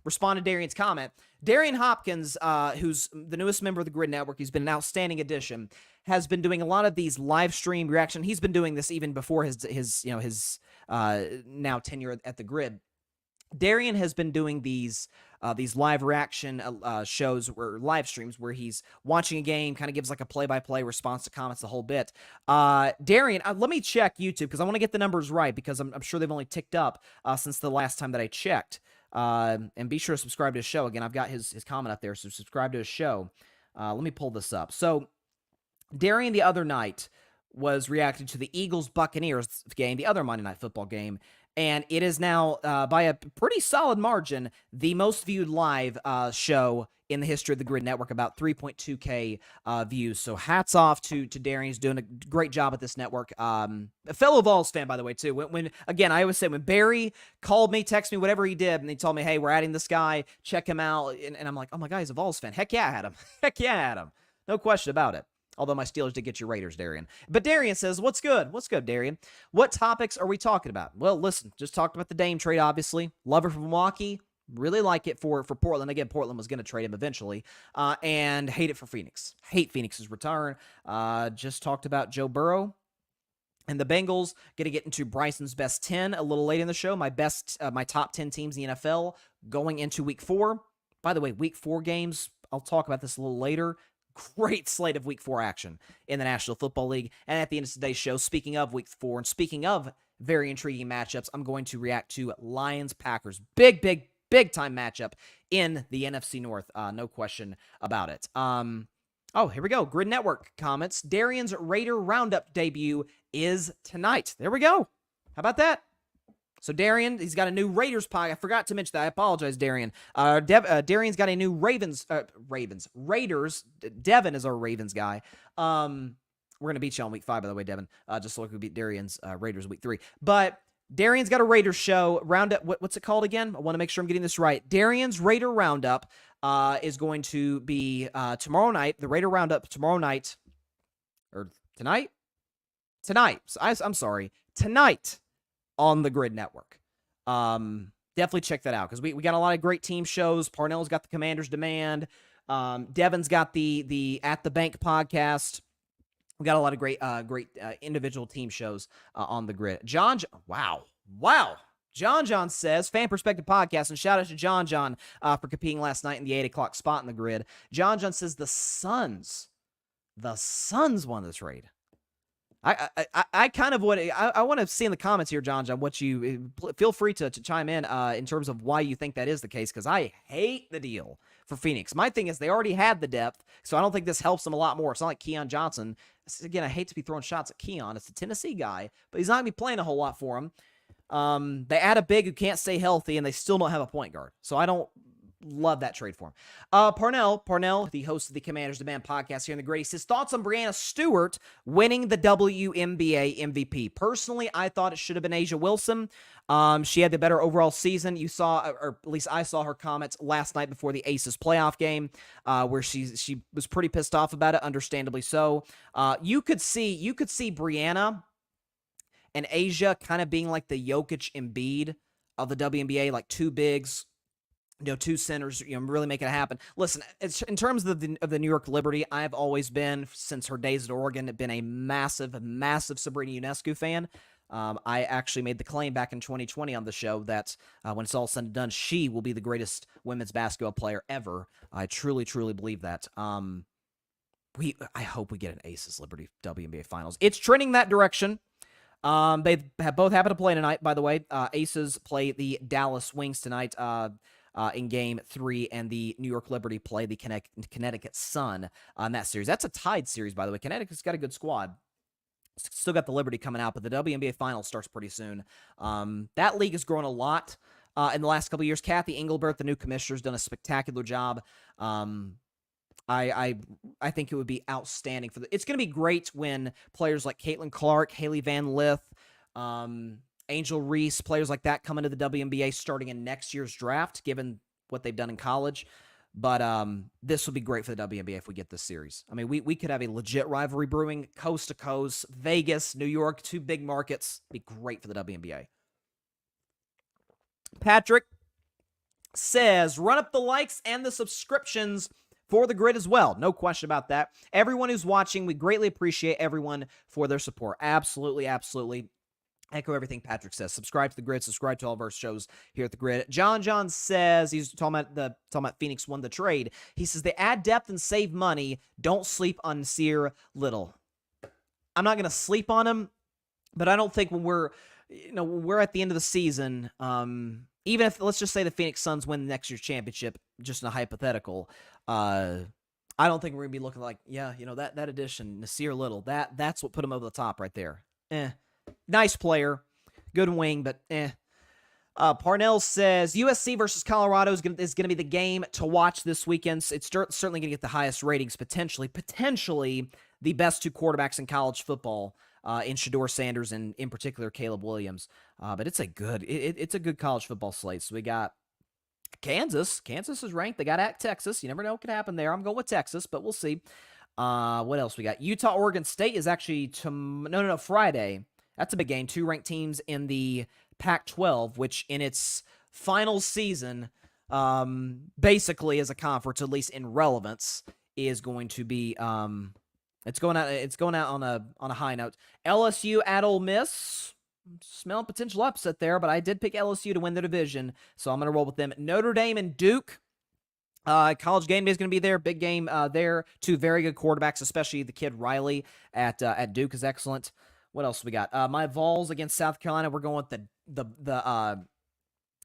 respond to Darian's comment, Darian Hopkins, who's the newest member of the Grid Network, he's been an outstanding addition, has been doing a lot of these live stream reaction. He's been doing this even before his now tenure at the Grid. Darian has been doing these live reaction shows or live streams where he's watching a game, kind of gives like a play-by-play response to comments, the whole bit. Darian, let me check YouTube because I want to get the numbers right because I'm sure they've only ticked up since the last time that I checked. And be sure to subscribe to his show. Again, I've got his comment up there, so subscribe to his show. Let me pull this up. So Darian the other night was reacting to the Eagles-Buccaneers game, the other Monday Night Football game, and it is now, by a pretty solid margin, the most viewed live show in the history of the Grid Network, about 3.2K views. So hats off to Darian. He's doing a great job at this network. A fellow Vols fan, by the way, too. When again, I always say when Barry called me, texted me, whatever he did, and he told me, hey, we're adding this guy, check him out. And I'm like, oh my God, he's a Vols fan. Heck yeah, I had him. Heck yeah, I had him. No question about it. Although my Steelers did get your Raiders, Darian. But Darian says, what's good? What's good, Darian? What topics are we talking about? Well, listen, just talked about the Dame trade, obviously. Love it for Milwaukee. Really like it for Portland. Again, Portland was going to trade him eventually. And hate it for Phoenix. Hate Phoenix's return. Just talked about Joe Burrow and the Bengals. Going to get into Bryson's best 10 a little late in the show. My top 10 teams in the NFL going into Week 4. By the way, Week 4 games, I'll talk about this a little later. Great slate of Week 4 action in the National Football League. And at the end of today's show, speaking of Week 4 and speaking of very intriguing matchups, I'm going to react to Lions-Packers. Big time matchup in the NFC North. No question about it. Oh, here we go. Grid Network comments. Darian's Raider Roundup debut is tonight. There we go. How about that? So Darian, he's got a new Raiders podcast. I forgot to mention that. I apologize, Darian. Darian's got a new Raiders. Devin is our Ravens guy. We're going to beat you on Week 5, by the way, Devin. Just like we beat Darian's Raiders Week 3. But Darian's got a Raiders show. Roundup, what's it called again? I want to make sure I'm getting this right. Darian's Raider Roundup is going to be tomorrow night. The Raider Roundup tomorrow night. Or tonight? Tonight. I'm sorry. Tonight. On the Grid Network. Definitely check that out because we got a lot of great team shows. Parnell's got the Commander's Demand. Devin's got the At the Bank podcast. We got a lot of great individual team shows on the Grid. Wow. John says, Fan Perspective Podcast, and shout out to John for competing last night in the 8 o'clock spot in the Grid. John says the Suns won this raid. I kind of want to see in the comments here, John, what you feel free to chime in terms of why you think that is the case, because I hate the deal for Phoenix. My thing is they already had the depth, so I don't think this helps them a lot more. It's not like Keon Johnson. Again, I hate to be throwing shots at Keon. It's the Tennessee guy, but he's not going to be playing a whole lot for him. They add a big who can't stay healthy, and they still don't have a point guard. So I don't love that trade for him. Parnell, the host of the Commander's Demand podcast here in the Grid, says thoughts on Breanna Stewart winning the WNBA MVP. Personally, I thought it should have been Asia Wilson. She had the better overall season. You saw, or at least I saw her comments last night before the Aces playoff game, where she was pretty pissed off about it, understandably so. You could see Breanna and Asia kind of being like the Jokic Embiid of the WNBA, like two bigs, two centers, really make it happen. Listen, it's, in terms of the New York Liberty, I've always been, since her days at Oregon, been a massive Sabrina Ionescu fan. I actually made the claim back in 2020 on the show that when it's all said and done, she will be the greatest women's basketball player ever. I truly believe that. I hope we get an Aces Liberty WNBA Finals. It's trending that direction. They have both happened to play tonight, by the way. Aces play the Dallas Wings tonight. In Game 3, and the New York Liberty play the Connecticut Sun in that series. That's a tied series, by the way. Connecticut's got a good squad. Still got the Liberty coming out, but the WNBA Finals starts pretty soon. That league has grown a lot in the last couple of years. Kathy Engelbert, the new commissioner, has done a spectacular job. I think it would be outstanding for it's going to be great when players like Caitlin Clark, Haley Van Lith, Angel Reese, players like that come into the WNBA starting in next year's draft, given what they've done in college. But this would be great for the WNBA if we get this series. I mean, we could have a legit rivalry brewing, coast to coast, Vegas, New York, 2 big markets. Be great for the WNBA. Patrick says, run up the likes and the subscriptions for the grid as well. No question about that. Everyone who's watching, we greatly appreciate everyone for their support. Absolutely, absolutely. Echo everything Patrick says. Subscribe to the grid. Subscribe to all of our shows here at the grid. John says, he's talking about Phoenix won the trade. He says they add depth and save money. Don't sleep on Nasir Little. I'm not going to sleep on him, but I don't think when we're at the end of the season, even if, let's just say the Phoenix Suns win next year's championship, just in a hypothetical, I don't think we're going to be looking like, that addition, Nasir Little, that's what put him over the top right there. Nice player, good wing, but Parnell says, USC versus Colorado is going to be the game to watch this weekend. It's certainly going to get the highest ratings, potentially the best 2 quarterbacks in college football, in Shedeur Sanders and in particular Caleb Williams. But it's a good college football slate. So we got Kansas. Kansas is ranked. They got at Texas. You never know what could happen there. I'm going with Texas, but we'll see. What else we got? Utah, Oregon State is actually Friday. That's a big game. 2 ranked teams in the Pac-12, which in its final season, basically as a conference, at least in relevance, is going to be it's going out on a high note. LSU at Ole Miss. Smelling potential upset there, but I did pick LSU to win the division, so I'm going to roll with them. Notre Dame and Duke. College game day is going to be there. Big game there. 2 very good quarterbacks, especially the kid Riley at Duke is excellent. What else we got? My Vols against South Carolina. We're going with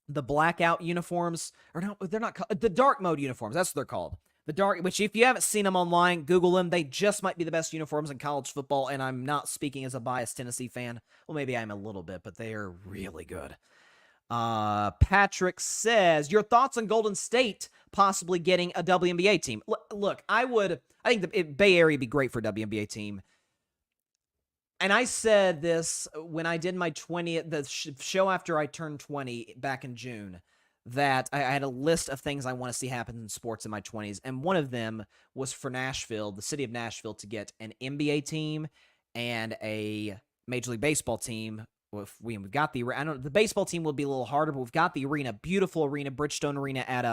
the blackout uniforms, or no, they're not the dark mode uniforms. That's what they're called. The dark, which if you haven't seen them online, Google them. They just might be the best uniforms in college football, and I'm not speaking as a biased Tennessee fan. Well, maybe I'm a little bit, but they are really good. Patrick says, your thoughts on Golden State possibly getting a WNBA team? Look, I think the Bay Area would be great for a WNBA team. And I said this when I did my 20th, the show after I turned 20 back in June, that I had a list of things I want to see happen in sports in my 20s. And one of them was for Nashville, the city of Nashville, to get an NBA team and a Major League Baseball team. We've got the baseball team will be a little harder, but we've got the arena, beautiful arena, Bridgestone Arena at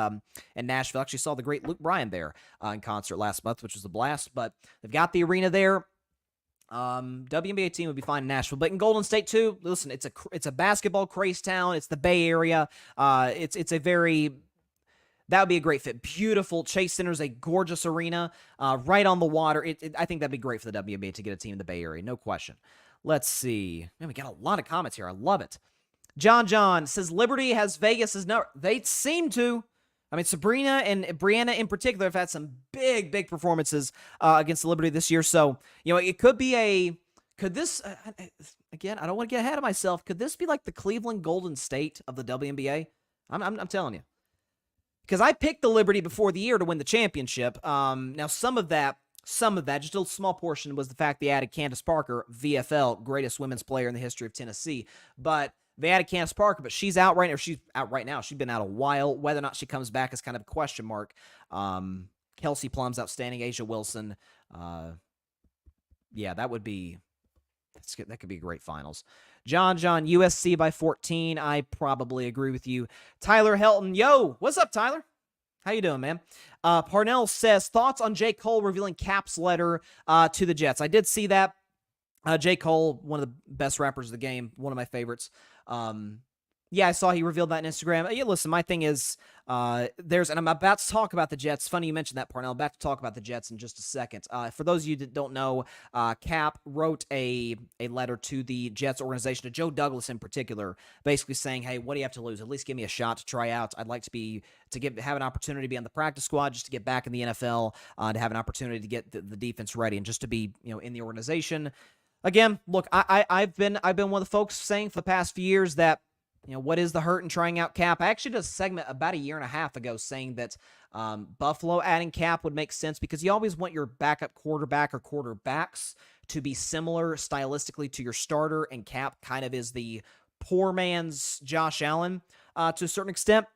in Nashville. Actually saw the great Luke Bryan there in concert last month, which was a blast. But they've got the arena there. WNBA team would be fine in Nashville, but in Golden State too. Listen, it's a basketball craze town. It's the Bay Area. It's a very, that would be a great fit. Beautiful. Chase Center is a gorgeous arena, right on the water. I think that'd be great for the WNBA to get a team in the Bay Area, no question. Let's see. Man, we got a lot of comments here. I love it. John says Liberty has Vegas as no. They seem to. I mean, Sabrina and Brianna in particular have had some big performances against the Liberty this year. So, it could be could this, again, I don't want to get ahead of myself. Could this be like the Cleveland Golden State of the WNBA? I'm telling you. Because I picked the Liberty before the year to win the championship. Now, some of that, just a small portion, was the fact they added Candace Parker, VFL, greatest women's player in the history of Tennessee. But they added Candace Parker, but she's out right now. She's out right now. She's been out a while. Whether or not she comes back is kind of a question mark. Kelsey Plum's outstanding. Asia Wilson. That could be great finals. John, USC by 14. I probably agree with you. Tyler Helton. Yo, what's up, Tyler? How you doing, man? Parnell says, thoughts on J. Cole revealing Cap's letter to the Jets. I did see that. J. Cole, one of the best rappers of the game, one of my favorites. I saw he revealed that on Instagram. Listen, my thing is, and I'm about to talk about the Jets. Funny you mentioned that, Parnell. I'm about to talk about the Jets in just a second. For those of you that don't know, Cap wrote a letter to the Jets organization, to Joe Douglas in particular, basically saying, hey, what do you have to lose? At least give me a shot to try out. I'd like to have an opportunity to be on the practice squad, just to get back in the NFL, to have an opportunity to get the defense ready, and just to be, in the organization. Again, look, I've been one of the folks saying for the past few years that, what is the hurt in trying out Cap? I actually did a segment about a year and a half ago saying that Buffalo adding Cap would make sense, because you always want your backup quarterback or quarterbacks to be similar stylistically to your starter, and Cap kind of is the poor man's Josh Allen to a certain extent.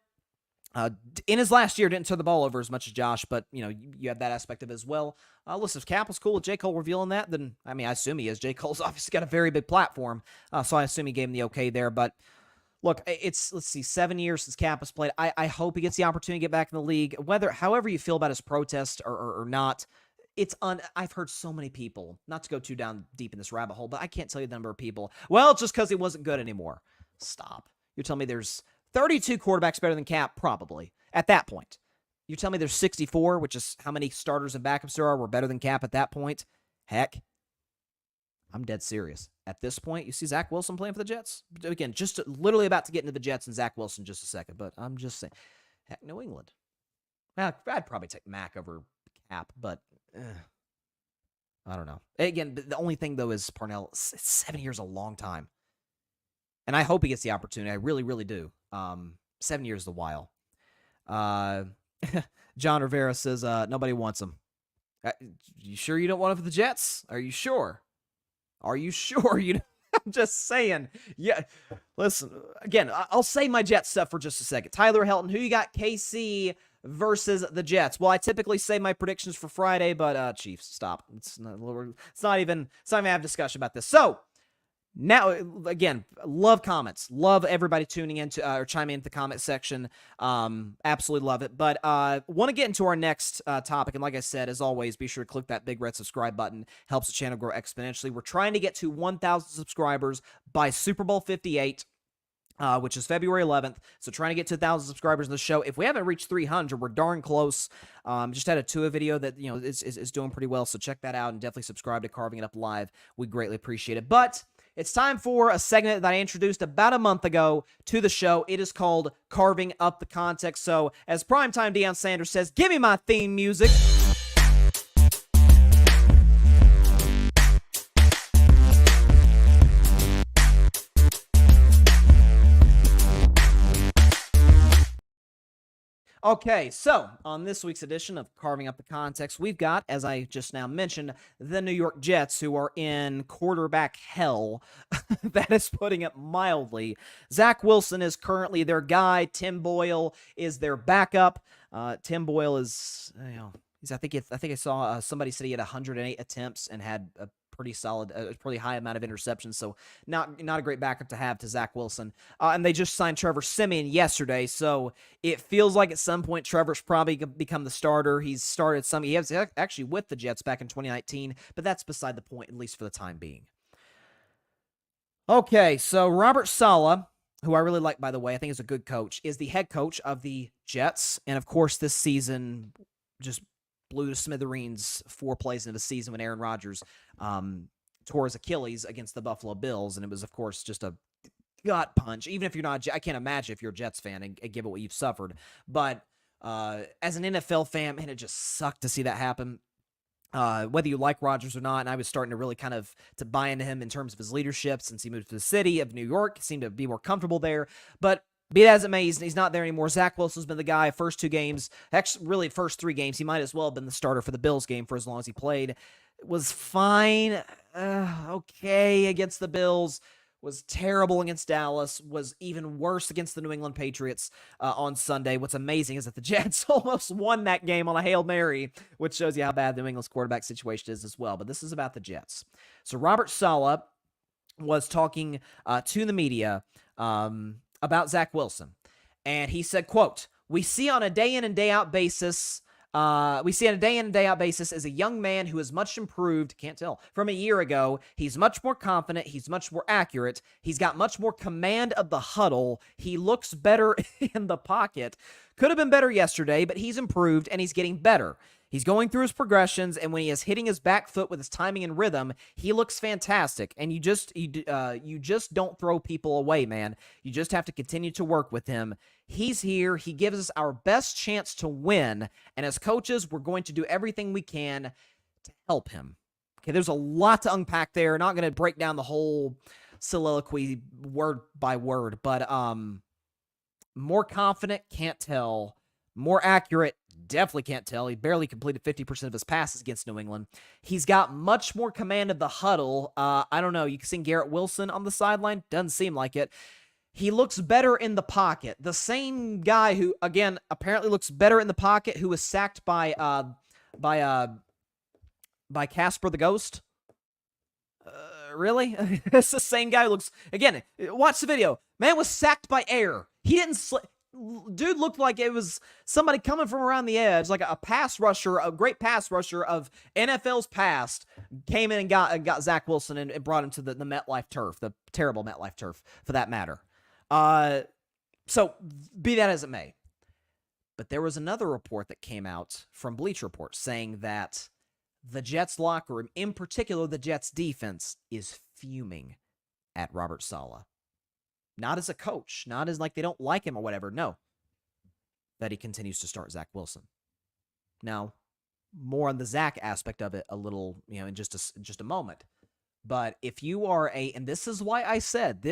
In his last year, didn't turn the ball over as much as Josh, but, you have that aspect of it as well. Listen, if Cap was cool with J. Cole revealing that, then, I assume he is. J. Cole's obviously got a very big platform, so I assume he gave him the okay there. But, look, let's see, 7 years since Cap has played. I hope he gets the opportunity to get back in the league. However you feel about his protest or not, I've heard so many people, not to go too down deep in this rabbit hole, but I can't tell you the number of people. Well, it's just because he wasn't good anymore. Stop. You're telling me there's 32 quarterbacks better than Cap? Probably. At that point. You're telling me there's 64, which is how many starters and backups there are, were better than Cap at that point? Heck, I'm dead serious. At this point, you see Zach Wilson playing for the Jets? Again, just literally about to get into the Jets and Zach Wilson in just a second, but I'm just saying. Heck, New England. I'd probably take Mac over Cap, but I don't know. Again, the only thing, though, is Parnell, 7 years is a long time. And I hope he gets the opportunity. I really, really do. 7 years is a while. John Rivera says nobody wants him. You sure you don't want him for the Jets? Are you sure? Are you sure? I'm just saying. Yeah. Listen, again, I'll say my Jets stuff for just a second. Tyler Helton, who you got? KC versus the Jets. Well, I typically say my predictions for Friday, but Chiefs, stop. It's not even have a discussion about this. So, now, again, love comments. Love everybody tuning in to or chiming into the comment section. Absolutely love it. But want to get into our next topic. And like I said, as always, be sure to click that big red subscribe button. Helps the channel grow exponentially. We're trying to get to 1,000 subscribers by Super Bowl 58. Which is February 11th. So trying to get to 1,000 subscribers in the show. If we haven't reached 300, we're darn close. Just had a Tua video that, is doing pretty well. So check that out and definitely subscribe to Carving It Up Live. We greatly appreciate it. But it's time for a segment that I introduced about a month ago to the show. It is called Carving Up the Context. So as primetime Deion Sanders says, give me my theme music. Okay, so on this week's edition of Carving Up the Context, we've got, as I just now mentioned, the New York Jets, who are in quarterback hell. That is putting it mildly. Zach Wilson is currently their guy. Tim Boyle is their backup. Tim Boyle is, I think I saw somebody said he had 108 attempts and had a pretty solid, pretty high amount of interceptions, so not a great backup to have to Zach Wilson. And they just signed Trevor Siemian yesterday, so it feels like at some point Trevor's probably going to become the starter. He was actually with the Jets back in 2019, but that's beside the point, at least for the time being. Okay, so Robert Saleh, who I really like, by the way, I think is a good coach, is the head coach of the Jets, and of course this season just blew to smithereens 4 plays into the season when Aaron Rodgers tore his Achilles against the Buffalo Bills, and it was, of course, just a gut punch. Even if you're not, I can't imagine if you're a Jets fan and given what you've suffered. But as an NFL fan, man, it just sucked to see that happen. Whether you like Rodgers or not, and I was starting to really kind of to buy into him in terms of his leadership since he moved to the city of New York, seemed to be more comfortable there. But be it as it may, he's not there anymore. Zach Wilson's been the guy first 2 games. Actually, really, first 3 games. He might as well have been the starter for the Bills game for as long as he played. Was fine. Okay against the Bills. Was terrible against Dallas. Was even worse against the New England Patriots on Sunday. What's amazing is that the Jets almost won that game on a Hail Mary, which shows you how bad the New England's quarterback situation is as well. But this is about the Jets. So Robert Saleh was talking to the media about Zach Wilson. And he said, quote, we see on a day in and day out basis as a young man who is much improved, can't tell, from a year ago. He's much more confident. He's much more accurate. He's got much more command of the huddle. He looks better in the pocket. Could have been better yesterday, but he's improved and he's getting better. He's going through his progressions, and when he is hitting his back foot with his timing and rhythm, he looks fantastic. And you just don't throw people away, man. You just have to continue to work with him. He's here. He gives us our best chance to win. And as coaches, we're going to do everything we can to help him. Okay, there's a lot to unpack there. Not going to break down the whole soliloquy word by word, but more confident, can't tell. More accurate, definitely can't tell. He barely completed 50% of his passes against New England. He's got much more command of the huddle. I don't know. You can see Garrett Wilson on the sideline. Doesn't seem like it. He looks better in the pocket. The same guy who, again, apparently looks better in the pocket, who was sacked by Casper the Ghost. Really? It's the same guy who looks, again, watch the video. Man was sacked by air. He didn't dude looked like it was somebody coming from around the edge, like a pass rusher, a great pass rusher of NFL's past, came in and got Zach Wilson and brought him to the MetLife turf, the terrible MetLife turf, for that matter. So be that as it may. But there was another report that came out from Bleacher Report saying that the Jets locker room, in particular the Jets defense, is fuming at Robert Saleh. Not as a coach, not as like they don't like him or whatever. No, that he continues to start Zach Wilson. Now, more on the Zach aspect of it a little, in just a moment. But if you are and this is why I said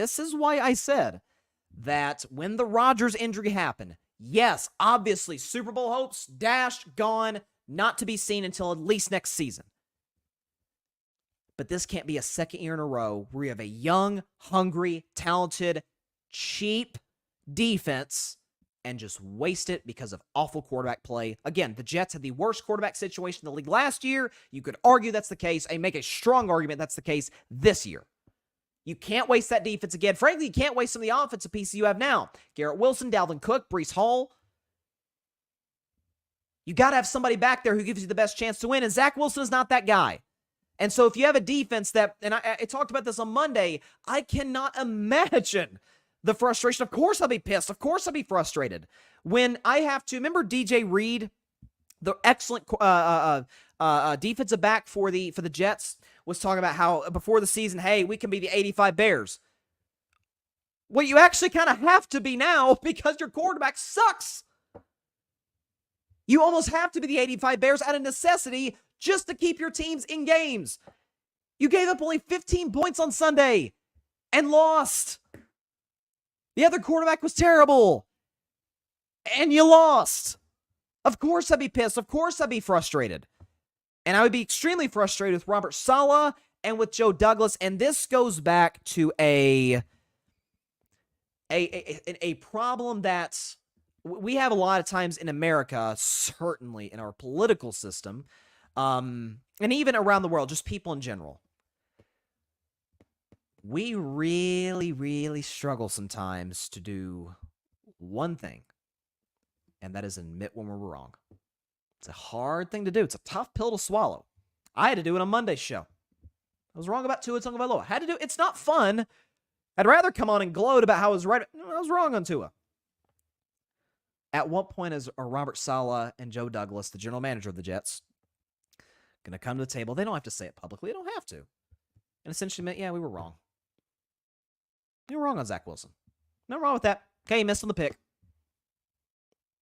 that when the Rodgers injury happened, yes, obviously Super Bowl hopes dashed, gone, not to be seen until at least next season. But this can't be a second year in a row where you have a young, hungry, talented, cheap defense and just waste it because of awful quarterback play. Again, the Jets had the worst quarterback situation in the league last year. You could argue that's the case. I make a strong argument that's the case this year. You can't waste that defense again. Frankly, you can't waste some of the offensive pieces you have now. Garrett Wilson, Dalvin Cook, Breece Hall. You got to have somebody back there who gives you the best chance to win, and Zach Wilson is not that guy. And so if you have a defense that, and I talked about this on Monday, I cannot imagine the frustration. Of course I'll be pissed. Of course I'll be frustrated. When I have to, remember DJ Reed, the excellent defensive back for the Jets, was talking about how before the season, hey, we can be the 85 Bears. Well, you actually kind of have to be now because your quarterback sucks. You almost have to be the 85 Bears out of necessity just to keep your teams in games. You gave up only 15 points on Sunday and lost. The other quarterback was terrible. And you lost. Of course I'd be pissed. Of course I'd be frustrated. And I would be extremely frustrated with Robert Saleh and with Joe Douglas. And this goes back to a problem that we have a lot of times in America, certainly in our political system, and even around the world, just people in general. We really, really struggle sometimes to do one thing, and that is admit when we're wrong. It's a hard thing to do. It's a tough pill to swallow. I had to do it on Monday's show. I was wrong about Tua Tagovailoa. I had to do it. It's not fun. I'd rather come on and gloat about how I was right. I was wrong on Tua. At what point are Robert Saleh and Joe Douglas, the general manager of the Jets, going to come to the table? They don't have to say it publicly. They don't have to. And essentially admit, yeah, we were wrong. You were wrong on Zach Wilson. Nothing wrong with that. Okay, you missed on the pick.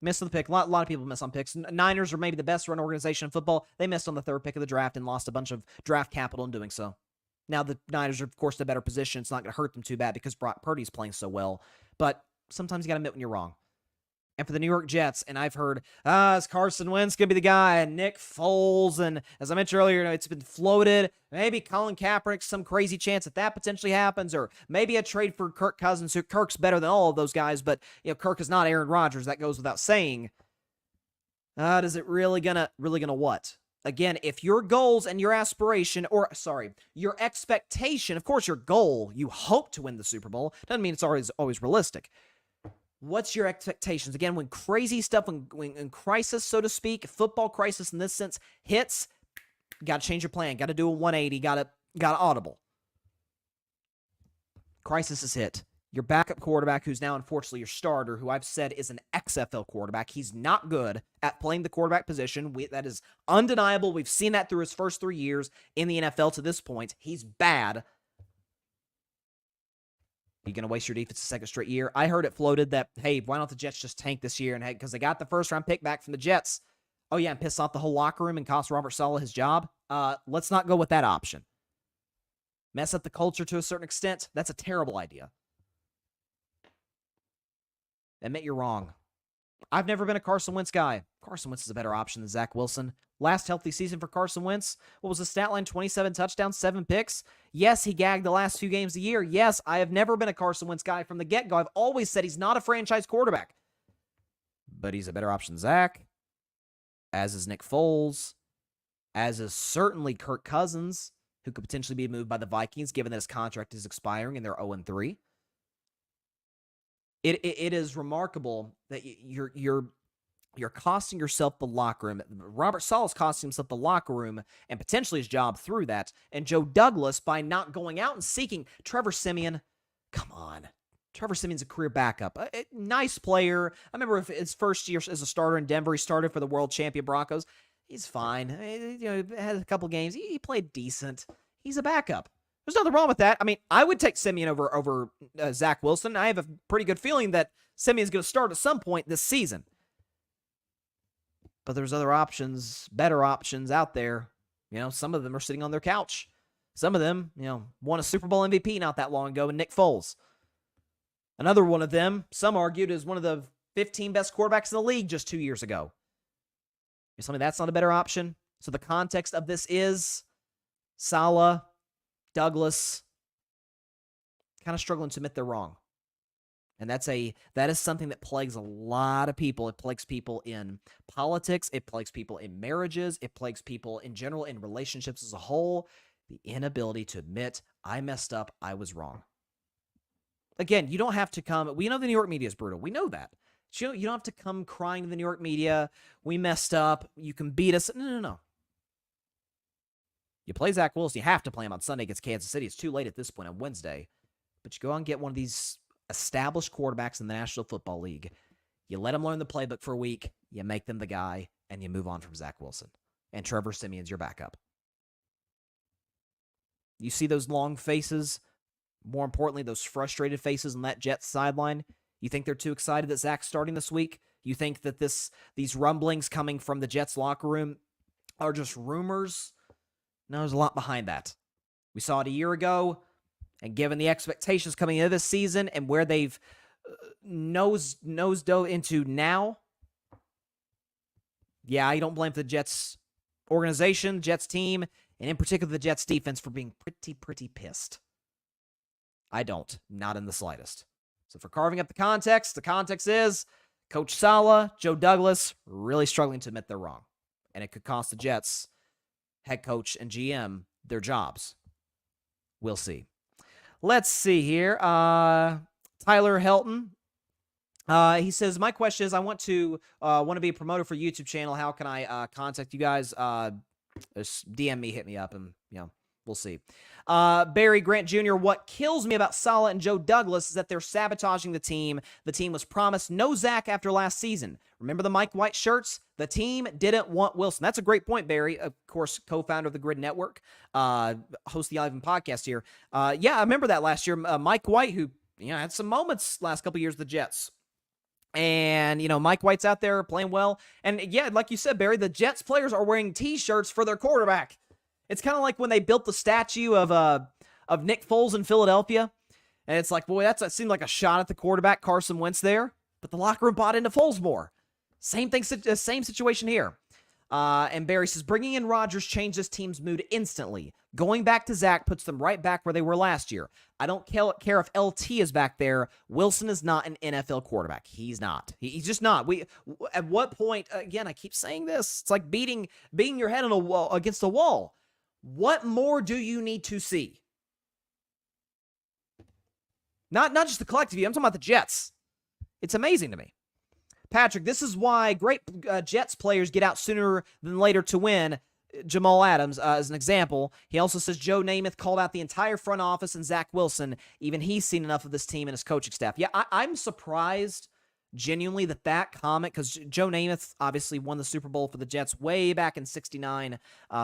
Missed on the pick. A lot of people miss on picks. Niners are maybe the best run organization in football. They missed on the third pick of the draft and lost a bunch of draft capital in doing so. Now the Niners are, of course, in a better position. It's not going to hurt them too bad because Brock Purdy's playing so well. But sometimes you got to admit when you're wrong. And for the New York Jets, and I've heard, is Carson Wentz going to be the guy? And Nick Foles, and as I mentioned earlier, it's been floated. Maybe Colin Kaepernick, some crazy chance that potentially happens, or maybe a trade for Kirk Cousins, who Kirk's better than all of those guys, but Kirk is not Aaron Rodgers. That goes without saying. Is it really gonna what? Again, if your goals and your aspiration, your expectation, of course, your goal, you hope to win the Super Bowl, doesn't mean it's always realistic. What's your expectations? Again, when crazy stuff, when crisis, so to speak, football crisis in this sense hits, got to change your plan. Got to do a 180. Got to audible. Crisis is hit. Your backup quarterback, who's now unfortunately your starter, who I've said is an XFL quarterback. He's not good at playing the quarterback position. That is undeniable. We've seen that through his first 3 years in the NFL to this point. He's bad. You going to waste your defense a second straight year? I heard it floated that, hey, why don't the Jets just tank this year? And hey, because they got the first-round pick back from the Jets. Oh, yeah, and piss off the whole locker room and cost Robert Saleh his job? Let's not go with that option. Mess up the culture to a certain extent? That's a terrible idea. Admit you're wrong. I've never been a Carson Wentz guy. Carson Wentz is a better option than Zach Wilson. Last healthy season for Carson Wentz, what was the stat line? 27 touchdowns, 7 picks. Yes, he gagged the last few games of the year. Yes, I have never been a Carson Wentz guy from the get-go. I've always said he's not a franchise quarterback. But he's a better option than Zach, as is Nick Foles, as is certainly Kirk Cousins, who could potentially be moved by the Vikings, given that his contract is expiring and they're 0-3. It is remarkable that you're costing yourself the locker room. Robert Saleh's costing himself the locker room and potentially his job through that. And Joe Douglas, by not going out and seeking Trevor Siemian, come on. Trevor Siemian's a career backup. A nice player. I remember his first year as a starter in Denver, he started for the world champion Broncos. He's fine. He had a couple games. He played decent. He's a backup. There's nothing wrong with that. I mean, I would take Siemian over Zach Wilson. I have a pretty good feeling that Siemian's going to start at some point this season. But there's other options, better options out there. Some of them are sitting on their couch. Some of them, won a Super Bowl MVP not that long ago in Nick Foles. Another one of them, some argued, is one of the 15 best quarterbacks in the league just 2 years ago. You're telling me that's not a better option? So the context of this is Saleh, Douglas, kind of struggling to admit they're wrong. And that is something that plagues a lot of people. It plagues people in politics. It plagues people in marriages. It plagues people in general in relationships as a whole. The inability to admit, I messed up, I was wrong. Again, you don't have to come. We know the New York media is brutal. We know that. You don't have to come crying to the New York media. We messed up. You can beat us. No. You play Zach Wilson. You have to play him on Sunday against Kansas City. It's too late at this point on Wednesday. But you go out and get one of these established quarterbacks in the National Football League. You let them learn the playbook for a week. You make them the guy, and you move on from Zach Wilson. And Trevor Siemian's your backup. You see those long faces, more importantly, those frustrated faces on that Jets sideline. You think they're too excited that Zach's starting this week? You think that these rumblings coming from the Jets locker room are just rumors? No, there's a lot behind that. We saw it a year ago, and given the expectations coming into this season and where they've nose-dove into now, yeah, I don't blame the Jets organization, Jets team, and in particular the Jets defense for being pretty pissed. I don't. Not in the slightest. So for carving up the context is Coach Saleh, Joe Douglas, really struggling to admit they're wrong. And it could cost the Jets head coach and GM their jobs. We'll see. Let's see here. Tyler Helton. He says, my question is, I want to be a promoter for YouTube channel. How can I contact you guys? Just DM me, hit me up, and we'll see. Barry Grant Jr., what kills me about Saleh and Joe Douglas is that they're sabotaging the team. The team was promised no Zach after last season. Remember the Mike White shirts? The team didn't want Wilson. That's a great point, Barry. Of course, co-founder of the Grid Network, host the Ivan podcast here. Yeah, I remember that last year. Mike White, who had some moments last couple years with the Jets. And, Mike White's out there playing well. And, yeah, like you said, Barry, the Jets players are wearing T-shirts for their quarterback. It's kind of like when they built the statue of Nick Foles in Philadelphia. And it's like, boy, that seemed like a shot at the quarterback, Carson Wentz there. But the locker room bought into Foles more. Same situation here. And Barry says, bringing in Rodgers changed this team's mood instantly. Going back to Zach puts them right back where they were last year. I don't care if LT is back there. Wilson is not an NFL quarterback. He's not. He's just not. At what point, again, I keep saying this. It's like beating your head on a wall against a wall. What more do you need to see? Not just the collective. I'm talking about the Jets. It's amazing to me. Patrick, this is why great Jets players get out sooner than later to win. Jamal Adams, as an example. He also says Joe Namath called out the entire front office and Zach Wilson. Even he's seen enough of this team and his coaching staff. Yeah, I'm surprised, genuinely, that comment, because Joe Namath obviously won the Super Bowl for the Jets way back in '69,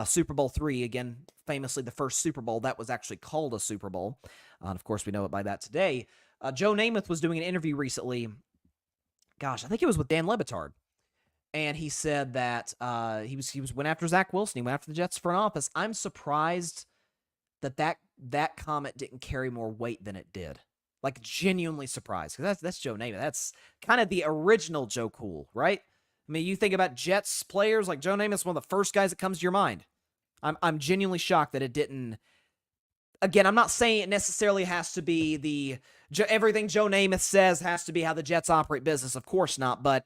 Super Bowl III, again, famously the first Super Bowl that was actually called a Super Bowl. And of course, we know it by that today. Joe Namath was doing an interview recently. Gosh, I think it was with Dan Le Batard. And he said that he went after Zach Wilson. He went after the Jets front office. I'm surprised that comment didn't carry more weight than it did. Like, genuinely surprised. Because that's Joe Namath. That's kind of the original Joe Cool, right? I mean, you think about Jets players, like Joe Namath's one of the first guys that comes to your mind. I'm genuinely shocked that it didn't. Again, I'm not saying it necessarily has to be everything Joe Namath says has to be how the Jets operate business. Of course not, but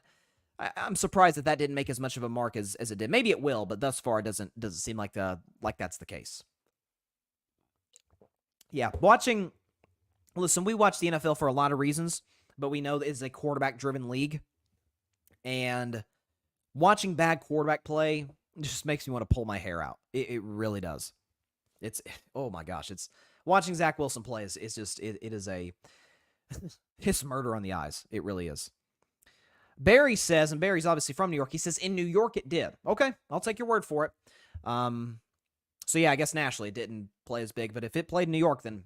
I'm surprised that didn't make as much of a mark as it did. Maybe it will, but thus far it doesn't seem like that's the case. Yeah, listen, we watch the NFL for a lot of reasons, but we know that it's a quarterback-driven league, and watching bad quarterback play just makes me want to pull my hair out. It really does. Oh my gosh, watching Zach Wilson play is just, it is it's murder on the eyes. It really is. Barry says, and Barry's obviously from New York, he says, in New York it did. Okay, I'll take your word for it. So yeah, I guess nationally it didn't play as big, but if it played in New York, then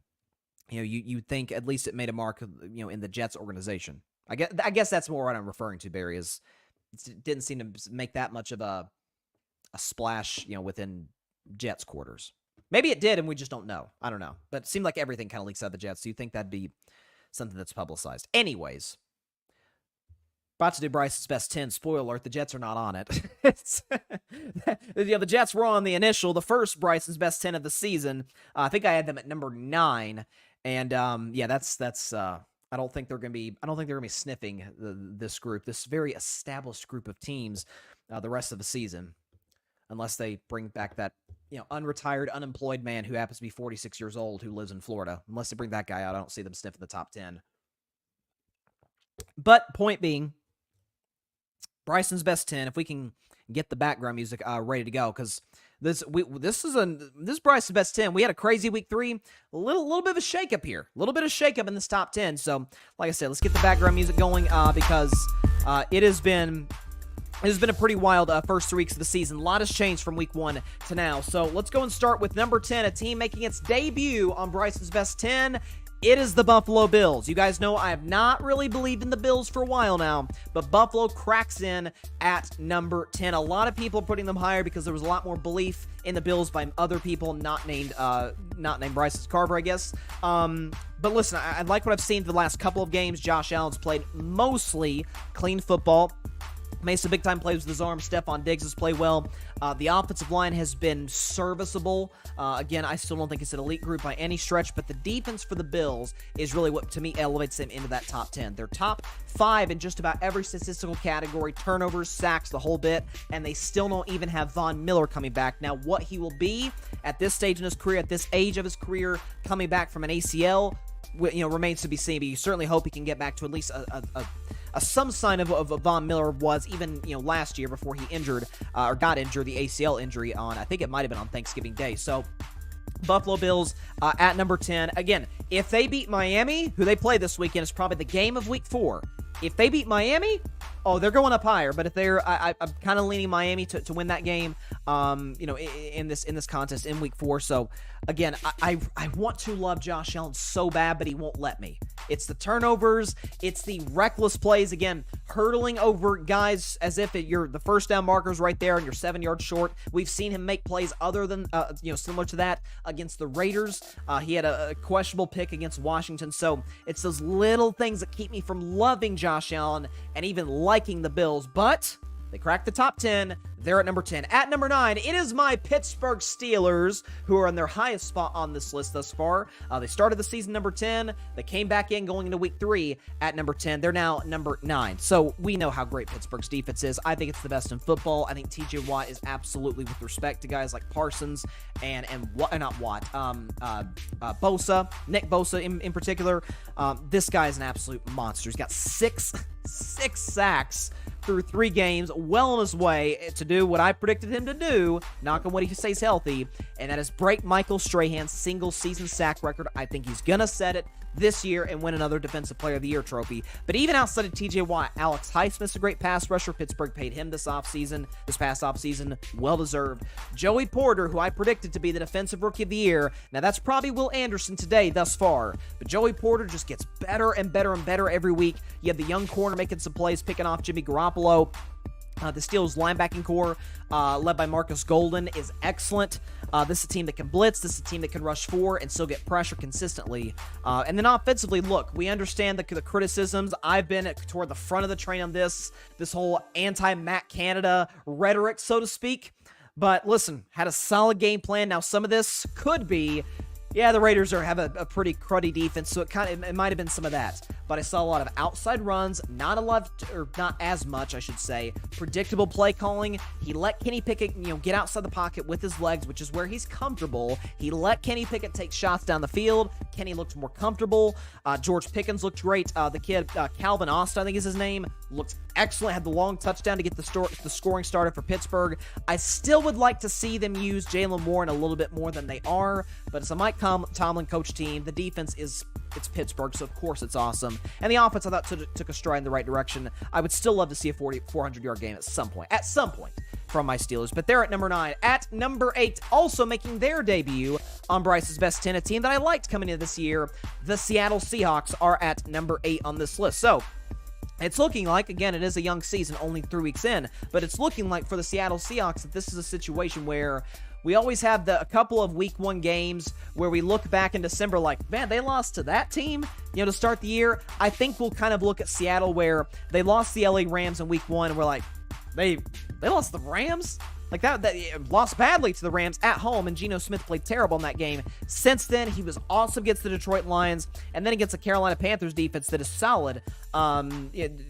you'd think at least it made a mark, in the Jets organization. I guess that's more what I'm referring to, Barry, is it didn't seem to make that much of a splash, within Jets quarters. Maybe it did, and we just don't know. I don't know. But it seemed like everything kind of leaks out of the Jets, so you think that'd be something that's publicized. Anyways, about to do Bryce's best 10. Spoiler alert, the Jets are not on it. The Jets were on the first Bryce's best 10 of the season. I think I had them at number 9. And that's I don't think they're going to be sniffing this group, this very established group of teams, the rest of the season, unless they bring back that unretired, unemployed man who happens to be 46 years old who lives in Florida. Unless they bring that guy out, I don't see them sniffing the top 10. But point being, Bryson's best 10. If we can get the background music ready to go, because this Bryson's best 10. We had a crazy week 3, a little bit of a shakeup here, a little bit of shakeup in this top 10. So, like I said, let's get the background music going because it has been a pretty wild first 3 weeks of the season. A lot has changed from week 1 to now. So let's go and start with number 10, a team making its debut on Bryson's best 10. It is the Buffalo Bills. You guys know I have not really believed in the Bills for a while now, but Buffalo cracks in at number 10. A lot of people are putting them higher because there was a lot more belief in the Bills by other people not named Bryson Carver, I guess. But listen, I like what I've seen the last couple of games. Josh Allen's played mostly clean football. Made some big-time plays with his arm. Stephon Diggs has played well. The offensive line has been serviceable. Again, I still don't think it's an elite group by any stretch, but the defense for the Bills is really what, to me, elevates them into that top 10. They're top 5 in just about every statistical category, turnovers, sacks, the whole bit, and they still don't even have Von Miller coming back. Now, what he will be at this stage in his career, at this age of his career, coming back from an ACL, remains to be seen, but you certainly hope he can get back to at least some sign of Von Miller was even, last year before he got injured, the ACL injury on, I think it might have been on Thanksgiving Day. So, Buffalo Bills at number 10. Again, if they beat Miami, who they play this weekend, is probably the game of week 4. If they beat Miami, they're going up higher. But if I'm kind of leaning Miami to win that game, in this contest in week 4. So again, I want to love Josh Allen so bad, but he won't let me. It's the turnovers, it's the reckless plays. Again, hurdling over guys as if you're the first down markers right there and you're 7 yards short. We've seen him make plays other than similar to that against the Raiders. He had a questionable pick against Washington. So it's those little things that keep me from loving Josh Allen and even liking the Bills. But they cracked the top 10. They're at number 10. At number 9, it is my Pittsburgh Steelers, who are in their highest spot on this list thus far. They started the season number 10. They came back in going into week 3 at number 10. They're now number 9. So we know how great Pittsburgh's defense is. I think it's the best in football. I think TJ Watt is absolutely, with respect to guys like Parsons and Bosa, Nick Bosa in particular. This guy is an absolute monster. He's got six sacks through 3 games, well on his way to do what I predicted him to do, knock on wood, he stays healthy, and that is break Michael Strahan's single-season sack record. I think he's going to set it this year and win another Defensive Player of the Year trophy. But even outside of TJ Watt, Alex Highsmith's a great pass rusher. Pittsburgh paid him this past offseason. Well-deserved. Joey Porter, who I predicted to be the Defensive Rookie of the Year. Now, that's probably Will Anderson today thus far. But Joey Porter just gets better and better and better every week. You have the young corner making some plays, picking off Jimmy Garoppolo. The Steelers linebacking core, led by Marcus Golden, is excellent. This is a team that can blitz. This is a team that can rush 4 and still get pressure consistently. And then offensively, look, we understand the criticisms. I've been toward the front of the train on this whole anti-Matt Canada rhetoric, so to speak. But listen, had a solid game plan. Now, some of this could be, yeah, the Raiders have a pretty cruddy defense, so it might have been some of that. But I saw a lot of outside runs, not as much, I should say. Predictable play calling. He let Kenny Pickett, get outside the pocket with his legs, which is where he's comfortable. He let Kenny Pickett take shots down the field. Kenny looked more comfortable. George Pickens looked great. The kid, Calvin Austin, I think is his name, looked excellent. Had the long touchdown to get the scoring started for Pittsburgh. I still would like to see them use Jalen Warren a little bit more than they are, but it's a Mike Tomlin coach team. The defense it's Pittsburgh, so of course it's awesome. And the offense, I thought, took a stride in the right direction. I would still love to see a 400-yard game at some point from my Steelers. But they're at number 9. At number 8, also making their debut on Bryce's Best 10, a team that I liked coming into this year, the Seattle Seahawks are at number 8 on this list. So it's looking like, again, it is a young season, only 3 weeks in, but it's looking like for the Seattle Seahawks that this is a situation where we always have a couple of week 1 games where we look back in December like, man, they lost to that team, to start the year. I think we'll kind of look at Seattle where they lost the LA Rams in week 1, and we're like, they lost the Rams? Like that lost badly to the Rams at home, and Geno Smith played terrible in that game. Since then, he was awesome against the Detroit Lions, and then against the Carolina Panthers defense that is solid.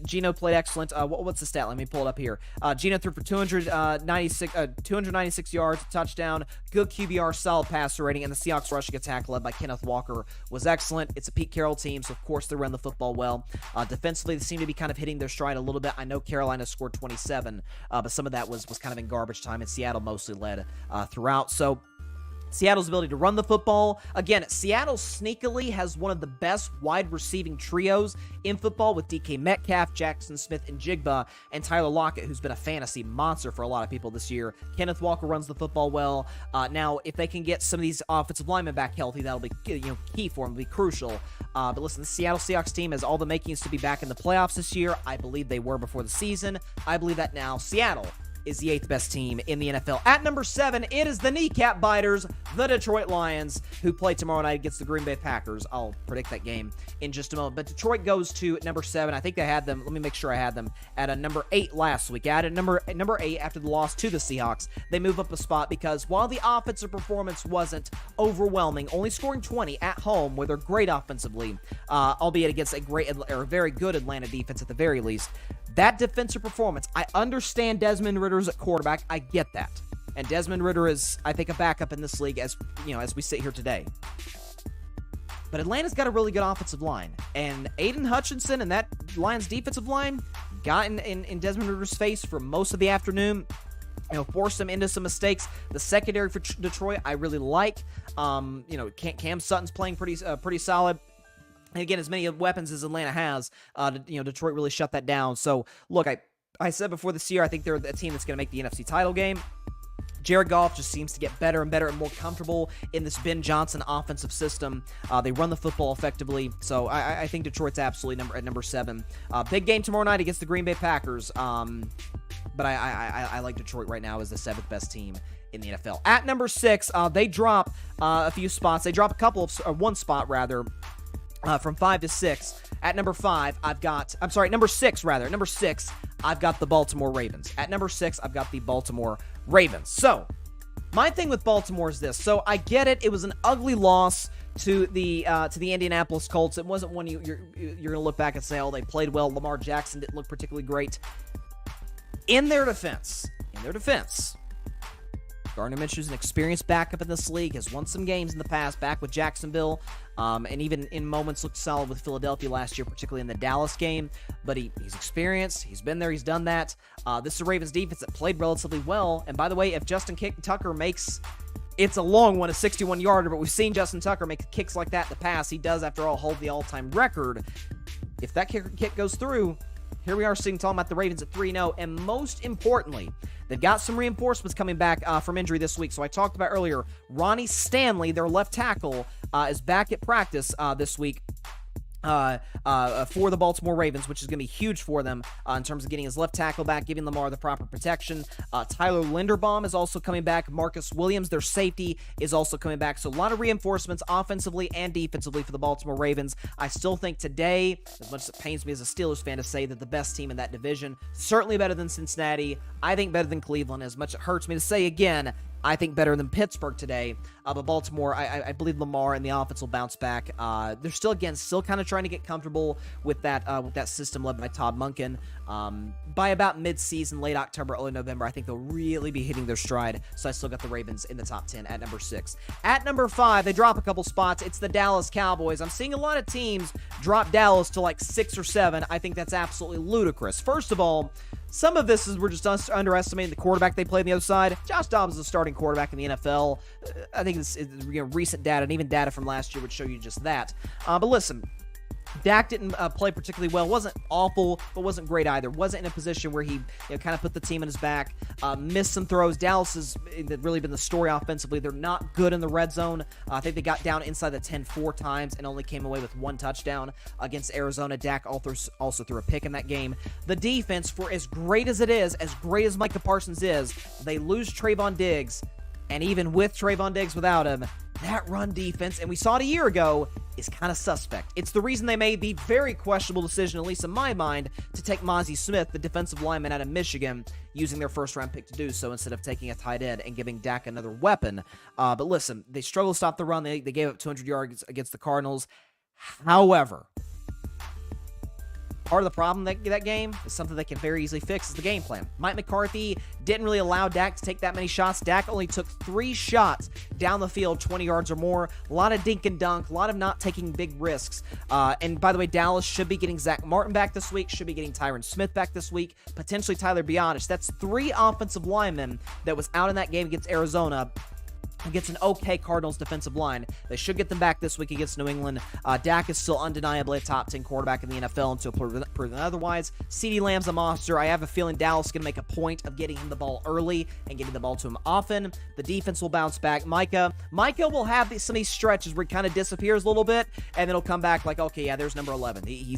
Geno played excellent. What's the stat? Let me pull it up here. Geno threw for 296 yards, a touchdown, good QBR, solid passer rating, and the Seahawks rushing attack led by Kenneth Walker was excellent. It's a Pete Carroll team, so of course they run the football well. Defensively, they seem to be kind of hitting their stride a little bit. I know Carolina scored 27, but some of that was kind of in garbage time, and Seattle mostly led throughout. So Seattle's ability to run the football. Again, Seattle sneakily has one of the best wide receiving trios in football with DK Metcalf, Jackson Smith, and Jigba, and Tyler Lockett, who's been a fantasy monster for a lot of people this year. Kenneth Walker runs the football well. Now, if they can get some of these offensive linemen back healthy, that'll be key for them, it'll be crucial. But listen, the Seattle Seahawks team has all the makings to be back in the playoffs this year. I believe they were before the season. I believe that now. Seattle is the 8th best team in the NFL. At number 7, it is the kneecap biters, the Detroit Lions, who play tomorrow night against the Green Bay Packers. I'll predict that game in just a moment. But Detroit goes to number 7. I think they had them, let me make sure I had them, at a number 8 last week. At number 8 after the loss to the Seahawks. They move up a spot because while the offensive performance wasn't overwhelming, only scoring 20 at home where they're great offensively, albeit against a very good Atlanta defense at the very least, that defensive performance, I understand Desmond Ritter's at quarterback. I get that. And Desmond Ridder is, I think, a backup in this league as we sit here today. But Atlanta's got a really good offensive line. And Aiden Hutchinson and that Lions defensive line got in Desmond Ritter's face for most of the afternoon. Forced him into some mistakes. The secondary for Detroit, I really like. Cam Sutton's playing pretty solid. And again, as many weapons as Atlanta has, Detroit really shut that down. So, look, I said before this year, I think they're a team that's going to make the NFC title game. Jared Goff just seems to get better and better and more comfortable in this Ben Johnson offensive system. They run the football effectively. So, I think Detroit's absolutely at number 7. Big game tomorrow night against the Green Bay Packers. But I like Detroit right now as the 7th best team in the NFL. At number 6, they drop a few spots. They drop one spot, rather. From 5 to 6. At number 5, number 6, rather. Number 6, I've got the Baltimore Ravens. At number 6, I've got the Baltimore Ravens. So, my thing with Baltimore is this. So, I get it. It was an ugly loss to the Indianapolis Colts. It wasn't one you're going to look back and say, oh, they played well. Lamar Jackson didn't look particularly great. In their defense, Gardner Minshew's an experienced backup in this league, has won some games in the past, back with Jacksonville, and even in moments looked solid with Philadelphia last year, particularly in the Dallas game. But he's experienced. He's been there. He's done that. This is a Ravens defense that played relatively well. And by the way, if Justin Tucker makes, it's a long one, a 61-yarder, but we've seen Justin Tucker make kicks like that in the past. He does, after all, hold the all-time record. If that kick goes through, here we are talking about the Ravens at 3-0, and most importantly, they've got some reinforcements coming back from injury this week. So I talked about earlier, Ronnie Stanley, their left tackle, is back at practice this week. for the Baltimore Ravens, which is going to be huge for them in terms of getting his left tackle back, giving Lamar the proper protection. Tyler Linderbaum is also coming back. Marcus Williams, their safety, is also coming back. So a lot of reinforcements offensively and defensively for the Baltimore Ravens. I still think today, as much as it pains me as a Steelers fan to say that the best team in that division, certainly better than Cincinnati. I think better than Cleveland. As much as it hurts me to say again, I think better than Pittsburgh today. But Baltimore, I believe Lamar and the offense will bounce back. They're still kind of trying to get comfortable with that system led by Todd Monken. By about mid-season, late October, early November, I think they'll really be hitting their stride. So I still got the Ravens in the top 10 at number 6. At number 5, they drop a couple spots. It's the Dallas Cowboys. I'm seeing a lot of teams drop Dallas to like 6 or 7. I think that's absolutely ludicrous. First of all, some of this is we're just underestimating the quarterback they play on the other side. Josh Dobbs is a starting quarterback in the NFL. I think it's recent data and even data from last year would show you just that. But listen, Dak didn't play particularly well. Wasn't awful, but wasn't great either. Wasn't in a position where he kind of put the team in his back. Missed some throws. Dallas has really been the story offensively. They're not good in the red zone. I think they got down inside the 10 4 times and only came away with 1 touchdown against Arizona. Dak also threw a pick in that game. The defense, for as great as it is, as great as Micah Parsons is, they lose Trayvon Diggs. And even with Trayvon Diggs without him, that run defense, and we saw it a year ago, is kind of suspect. It's the reason they made the very questionable decision, at least in my mind, to take Mozzie Smith, the defensive lineman out of Michigan, using their first-round pick to do so instead of taking a tight end and giving Dak another weapon. But listen, they struggled to stop the run. They gave up 200 yards against the Cardinals. However, part of the problem that game is something they can very easily fix is the game plan. Mike McCarthy didn't really allow Dak to take that many shots. Dak only took 3 shots down the field, 20 yards or more. A lot of dink and dunk, a lot of not taking big risks. And by the way, Dallas should be getting Zach Martin back this week, should be getting Tyron Smith back this week, potentially Tyler Bionis. That's 3 offensive linemen that was out in that game against Arizona. Against an okay Cardinals defensive line. They should get them back this week against New England. Dak is still undeniably a top 10 quarterback in the NFL until proven otherwise. CeeDee Lamb's a monster. I have a feeling Dallas is going to make a point of getting him the ball early and getting the ball to him often. The defense will bounce back. Micah will have some of these stretches where he kind of disappears a little bit, and then he'll come back like, okay, yeah, there's number 11. He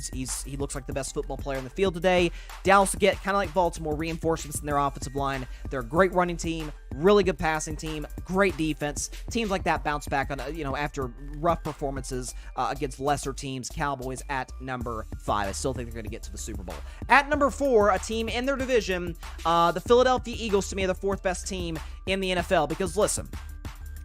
looks like the best football player in the field today. Dallas will get, kind of like Baltimore, reinforcements in their offensive line. They're a great running team, really good passing team, great defense. Teams like that bounce back on, after rough performances against lesser teams. Cowboys at number 5. I still think they're going to get to the Super Bowl. At number 4, a team in their division, the Philadelphia Eagles, to me, are the 4th best team in the NFL. Because listen,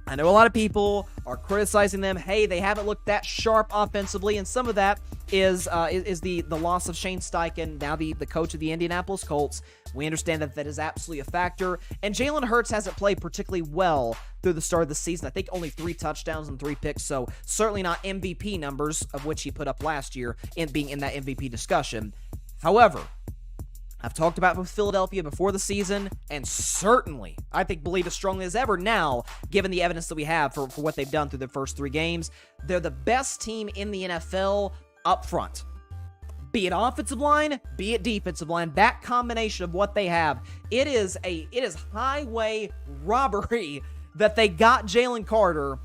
I know a lot of people are criticizing them. Hey, they haven't looked that sharp offensively, and some of that is the loss of Shane Steichen, now the coach of the Indianapolis Colts. We understand that is absolutely a factor. And Jalen Hurts hasn't played particularly well through the start of the season. I think only 3 touchdowns and 3 picks, so certainly not MVP numbers of which he put up last year in being in that MVP discussion. However, I've talked about with Philadelphia before the season, and certainly, I believe as strongly as ever now, given the evidence that we have for what they've done through their first 3 games, they're the best team in the NFL up front. Be it offensive line, be it defensive line, that combination of what they have, it is highway robbery that they got Jalen Carter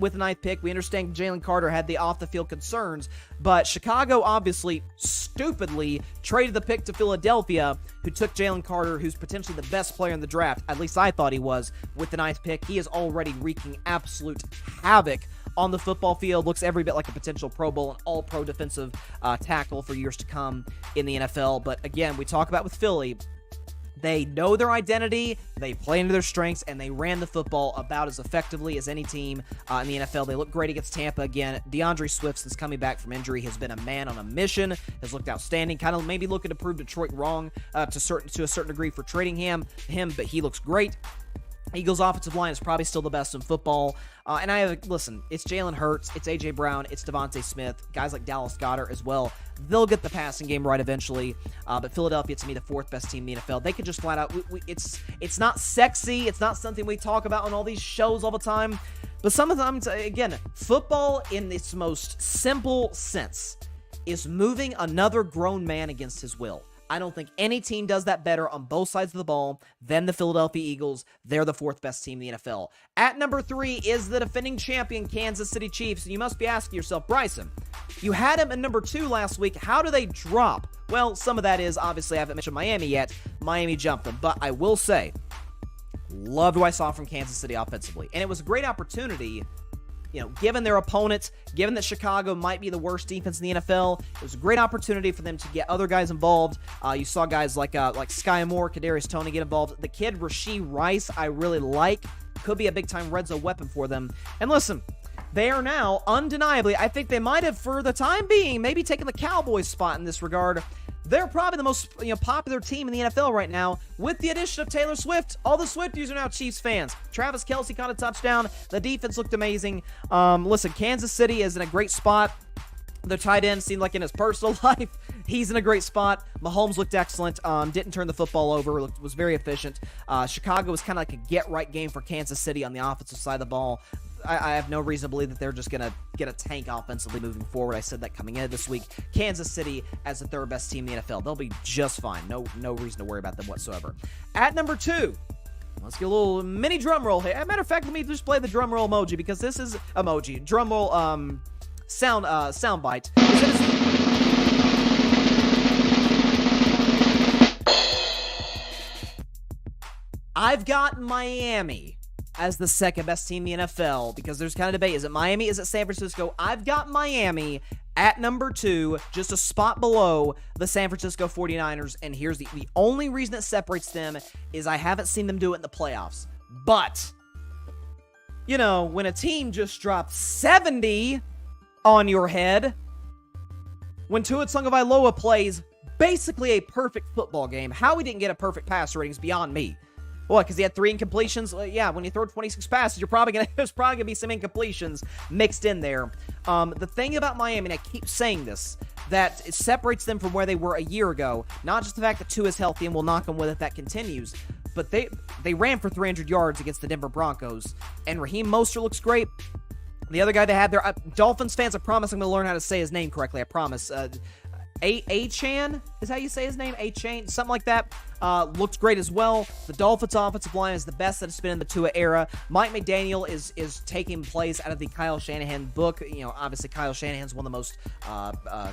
with the 9th pick. We understand Jalen Carter had the off-the-field concerns, but Chicago obviously stupidly traded the pick to Philadelphia, who took Jalen Carter, who's potentially the best player in the draft. At least I thought he was with the 9th pick. He is already wreaking absolute havoc on the football field. Looks every bit like a potential Pro Bowl and all-pro defensive tackle for years to come in the NFL. But again, we talk about with Philly, they know their identity, they play into their strengths, and they ran the football about as effectively as any team in the NFL. They look great against Tampa again. DeAndre Swift, since coming back from injury, has been a man on a mission, has looked outstanding, kind of maybe looking to prove Detroit wrong to a certain degree for trading him, but he looks great. Eagles' offensive line is probably still the best in football. Listen, it's Jalen Hurts, it's A.J. Brown, it's Devontae Smith, guys like Dallas Goedert as well. They'll get the passing game right eventually. But Philadelphia, to me, the 4th best team in the NFL. They could just flat out, it's not sexy. It's not something we talk about on all these shows all the time. But sometimes, again, football in its most simple sense is moving another grown man against his will. I don't think any team does that better on both sides of the ball than the Philadelphia Eagles. They're the fourth best team in the NFL. At number 3 is the defending champion Kansas City Chiefs. And you must be asking yourself, Bryson, you had them at number 2 last week. How do they drop? Well, some of that is, obviously, I haven't mentioned Miami yet. Miami jumped them. But I will say, loved what I saw from Kansas City offensively. And it was a great opportunity, given their opponents, given that Chicago might be the worst defense in the NFL. It was a great opportunity for them to get other guys involved. You saw guys like Sky Moore, Kadarius Toney get involved. The kid Rashee Rice, I really like. Could be a big-time red zone weapon for them. And listen, they are now, undeniably, I think they might have, for the time being, maybe taken the Cowboys' spot in this regard. They're probably the most popular team in the NFL right now. With the addition of Taylor Swift, all the Swifties are now Chiefs fans. Travis Kelce caught a touchdown. The defense looked amazing. Listen, Kansas City is in a great spot. Their tight end seemed like in his personal life, he's in a great spot. Mahomes looked excellent. Didn't turn the football over. Was very efficient. Chicago was kind of like a get-right game for Kansas City on the offensive side of the ball. I have no reason to believe that they're just going to get a tank offensively moving forward. I said that coming into this week. Kansas City as the third best team in the NFL. They'll be just fine. No reason to worry about them whatsoever. At number 2, let's get a little mini drum roll here. As a matter of fact, let me just play the drum roll emoji because this is emoji. Drum roll sound bite. I've got Miami as the second best team in the NFL because there's kind of debate. Is it Miami? Is it San Francisco? I've got Miami at number 2, just a spot below the San Francisco 49ers. And here's the only reason that separates them is I haven't seen them do it in the playoffs. But, when a team just drops 70 on your head, when Tua Tagovailoa plays basically a perfect football game, how he didn't get a perfect passer rating is beyond me. What, because he had 3 incompletions? Yeah, when you throw 26 passes, there's probably gonna be some incompletions mixed in there. The thing about Miami, and I keep saying this, that it separates them from where they were a year ago, not just the fact that Tua is healthy and we'll knock them with it, that continues, but they ran for 300 yards against the Denver Broncos, and Raheem Mostert looks great. The other guy they had there, Dolphins fans, I promise I'm going to learn how to say his name correctly, I promise. Achane is how you say his name? Achane, something like that. Looked great as well. The Dolphins' offensive line is the best that it's been in the Tua era. Mike McDaniel is taking place out of the Kyle Shanahan book. Obviously Kyle Shanahan's one of the most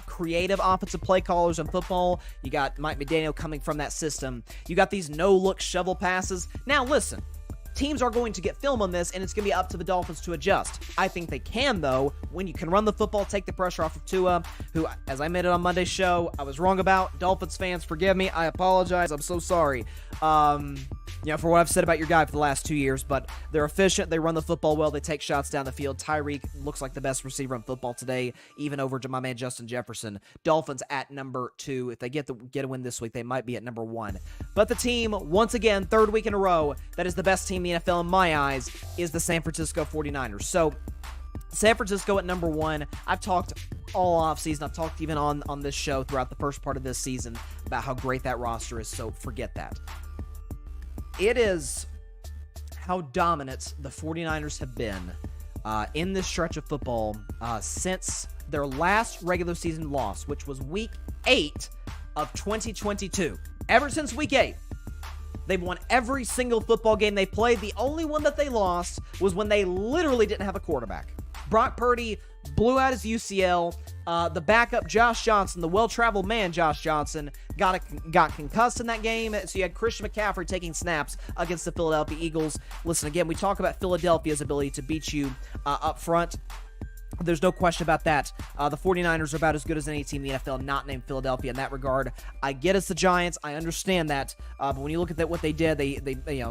creative offensive play callers in football. You got Mike McDaniel coming from that system. You got these no-look shovel passes. Now listen, teams are going to get film on this, and it's going to be up to the Dolphins to adjust. I think they can, though, when you can run the football, take the pressure off of Tua, who, as I admitted on Monday's show, I was wrong about. Dolphins fans, forgive me. I apologize. I'm so sorry. For what I've said about your guy for the last 2 years, but they're efficient. They run the football well. They take shots down the field. Tyreek looks like the best receiver in football today, even over to my man Justin Jefferson. Dolphins at number 2. If they get a win this week, they might be at number 1. But the team, once again, third week in a row, that is the best team in the NFL in my eyes, is the San Francisco 49ers. So, San Francisco at number 1. I've talked all offseason. I've talked even on this show throughout the first part of this season about how great that roster is, so forget that. It is how dominant the 49ers have been in this stretch of football since their last regular season loss, which was Week 8 of 2022. Ever since Week 8, they've won every single football game they played. The only one that they lost was when they literally didn't have a quarterback. Brock Purdy blew out his UCL. The backup, Josh Johnson, the well-traveled man, Josh Johnson, got concussed in that game. So you had Christian McCaffrey taking snaps against the Philadelphia Eagles. Listen, again, we talk about Philadelphia's ability to beat you up front. There's no question about that. The 49ers are about as good as any team in the NFL not named Philadelphia in that regard. I get it's the Giants. I understand that. But when you look at what they did, they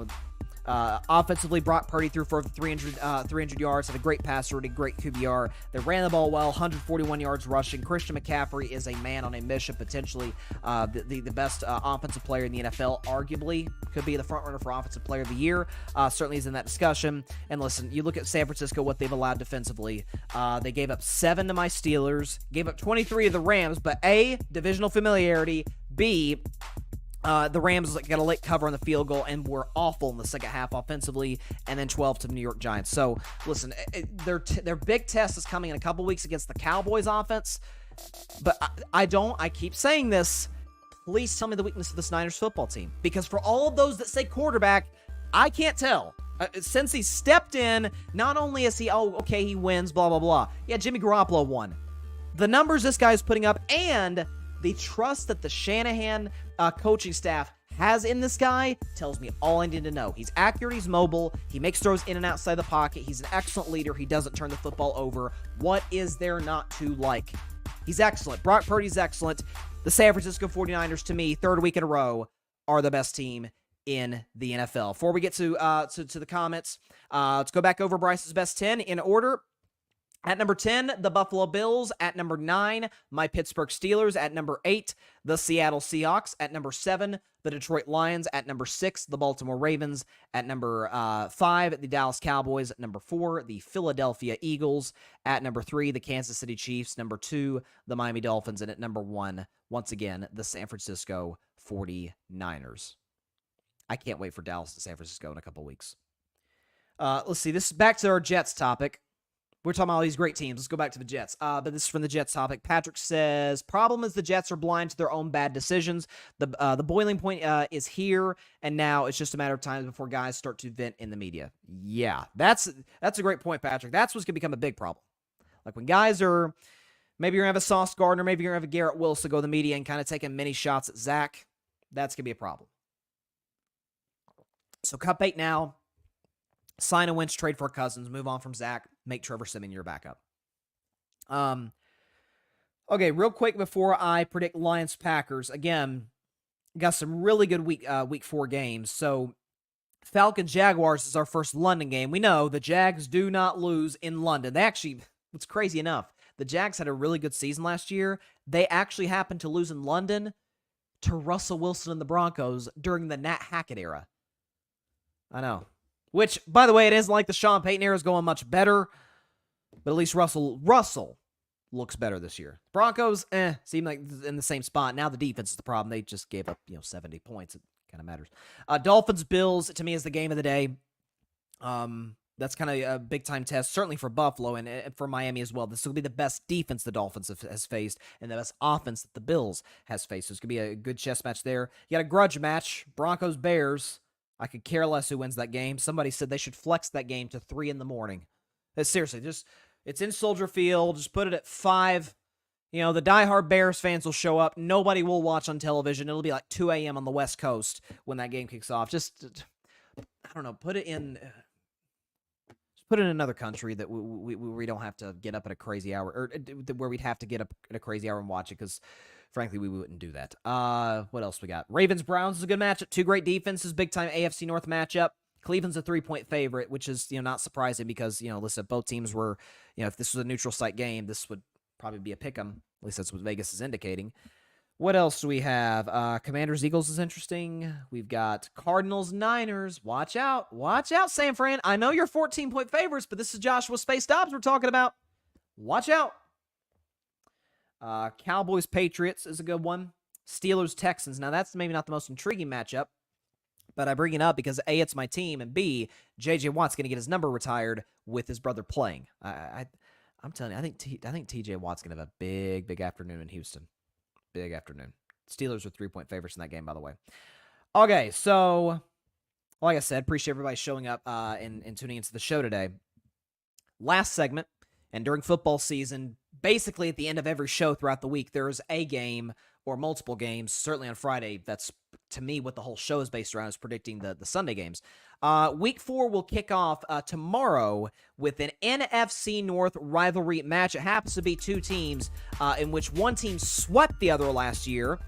offensively, Brock Purdy threw for 300 yards, had a great passer rating, great QBR. They ran the ball well, 141 yards rushing. Christian McCaffrey is a man on a mission, potentially the best offensive player in the NFL, arguably. Could be the front runner for Offensive Player of the Year. Certainly is in that discussion. And listen, you look at San Francisco, what they've allowed defensively. They gave up 7 to my Steelers, gave up 23 to the Rams, but A, divisional familiarity, B, the Rams got a late cover on the field goal and were awful in the second half offensively, and then 12 to the New York Giants. So, listen, their big test is coming in a couple weeks against the Cowboys offense, but I keep saying this, please tell me the weakness of this Niners football team. Because for all of those that say quarterback, I can't tell. Since he stepped in, not only is he, okay, he wins, blah, blah, blah. Yeah, Jimmy Garoppolo won. The numbers this guy is putting up and the trust that the Shanahan coaching staff has in this guy tells me all I need to know. He's accurate, he's mobile, he makes throws in and outside the pocket, he's an excellent leader, he doesn't turn the football over. What is there not to like? He's excellent. Brock Purdy's excellent. The San Francisco 49ers, to me, third week in a row, are the best team in the NFL. Before we get to the comments, let's go back over Bryce's best 10 in order. At number 10, the Buffalo Bills. At number 9, my Pittsburgh Steelers. At number 8, the Seattle Seahawks. At number 7, the Detroit Lions. At number 6, the Baltimore Ravens. At number 5, the Dallas Cowboys. At number 4, the Philadelphia Eagles. At number 3, the Kansas City Chiefs. Number 2, the Miami Dolphins. And at number 1, once again, the San Francisco 49ers. I can't wait for Dallas and San Francisco in a couple weeks. Let's see. This is back to our Jets topic. We're talking about all these great teams. Let's go back to the Jets. But this is from the Jets topic. Patrick says, problem is the Jets are blind to their own bad decisions. The boiling point is here and now. It's just a matter of time before guys start to vent in the media. Yeah, that's a great point, Patrick. That's what's going to become a big problem. Like when guys are, maybe you're going to have a Sauce Gardner, maybe you're going to have a Garrett Wilson go to the media and kind of taking many shots at Zach. That's going to be a problem. So cut bait now. Sign a Wentz, trade for Cousins, move on from Zach, make Trevor Siemian your backup. Okay, real quick before I predict Lions-Packers, again, got some really good week 4 games. So Falcons-Jaguars is our first London game. We know the Jags do not lose in London. They actually, what's crazy enough, the Jags had a really good season last year. They actually happened to lose in London to Russell Wilson and the Broncos during the Nat Hackett era. I know. Which, by the way, it isn't like the Sean Payton era is going much better, but at least Russell looks better this year. Broncos, seem like in the same spot. Now the defense is the problem. They just gave up, 70 points. It kind of matters. Dolphins, Bills, to me, is the game of the day. That's kind of a big-time test, certainly for Buffalo and for Miami as well. This will be the best defense the Dolphins has faced and the best offense that the Bills has faced. So it's going to be a good chess match there. You got a grudge match, Broncos-Bears. I could care less who wins that game. Somebody said they should flex that game to 3 in the morning. Seriously, it's in Soldier Field. Just put it at 5. The diehard Bears fans will show up. Nobody will watch on television. It'll be like 2 a.m. on the West Coast when that game kicks off. Just, I don't know, put it in another country that we don't have to get up at a crazy hour, or where we'd have to get up at a crazy hour and watch it, because frankly, we wouldn't do that. What else we got? Ravens-Browns is a good matchup. 2 great defenses, big-time AFC North matchup. Cleveland's a 3-point favorite, which is, not surprising because, listen, both teams were, if this was a neutral site game, this would probably be a pick 'em. At least that's what Vegas is indicating. What else do we have? Commanders-Eagles is interesting. We've got Cardinals-Niners. Watch out, San Fran. I know you're 14-point favorites, but this is Joshua Space Dobbs we're talking about. Watch out. Cowboys-Patriots is a good one. Steelers-Texans. Now, that's maybe not the most intriguing matchup, but I bring it up because A, it's my team, and B, J.J. Watt's going to get his number retired with his brother playing. I'm telling you, I think T.J. Watt's going to have a big afternoon in Houston. Big afternoon. Steelers are 3-point favorites in that game, by the way. Okay, so like I said, appreciate everybody showing up and tuning into the show today. Last segment, and during football season, basically at the end of every show throughout the week, there's a game or multiple games, certainly on Friday. That's, to me, what the whole show is based around, is predicting the Sunday games. Week 4 will kick off tomorrow with an NFC North rivalry match. It happens to be 2 teams in which one team swept the other last year,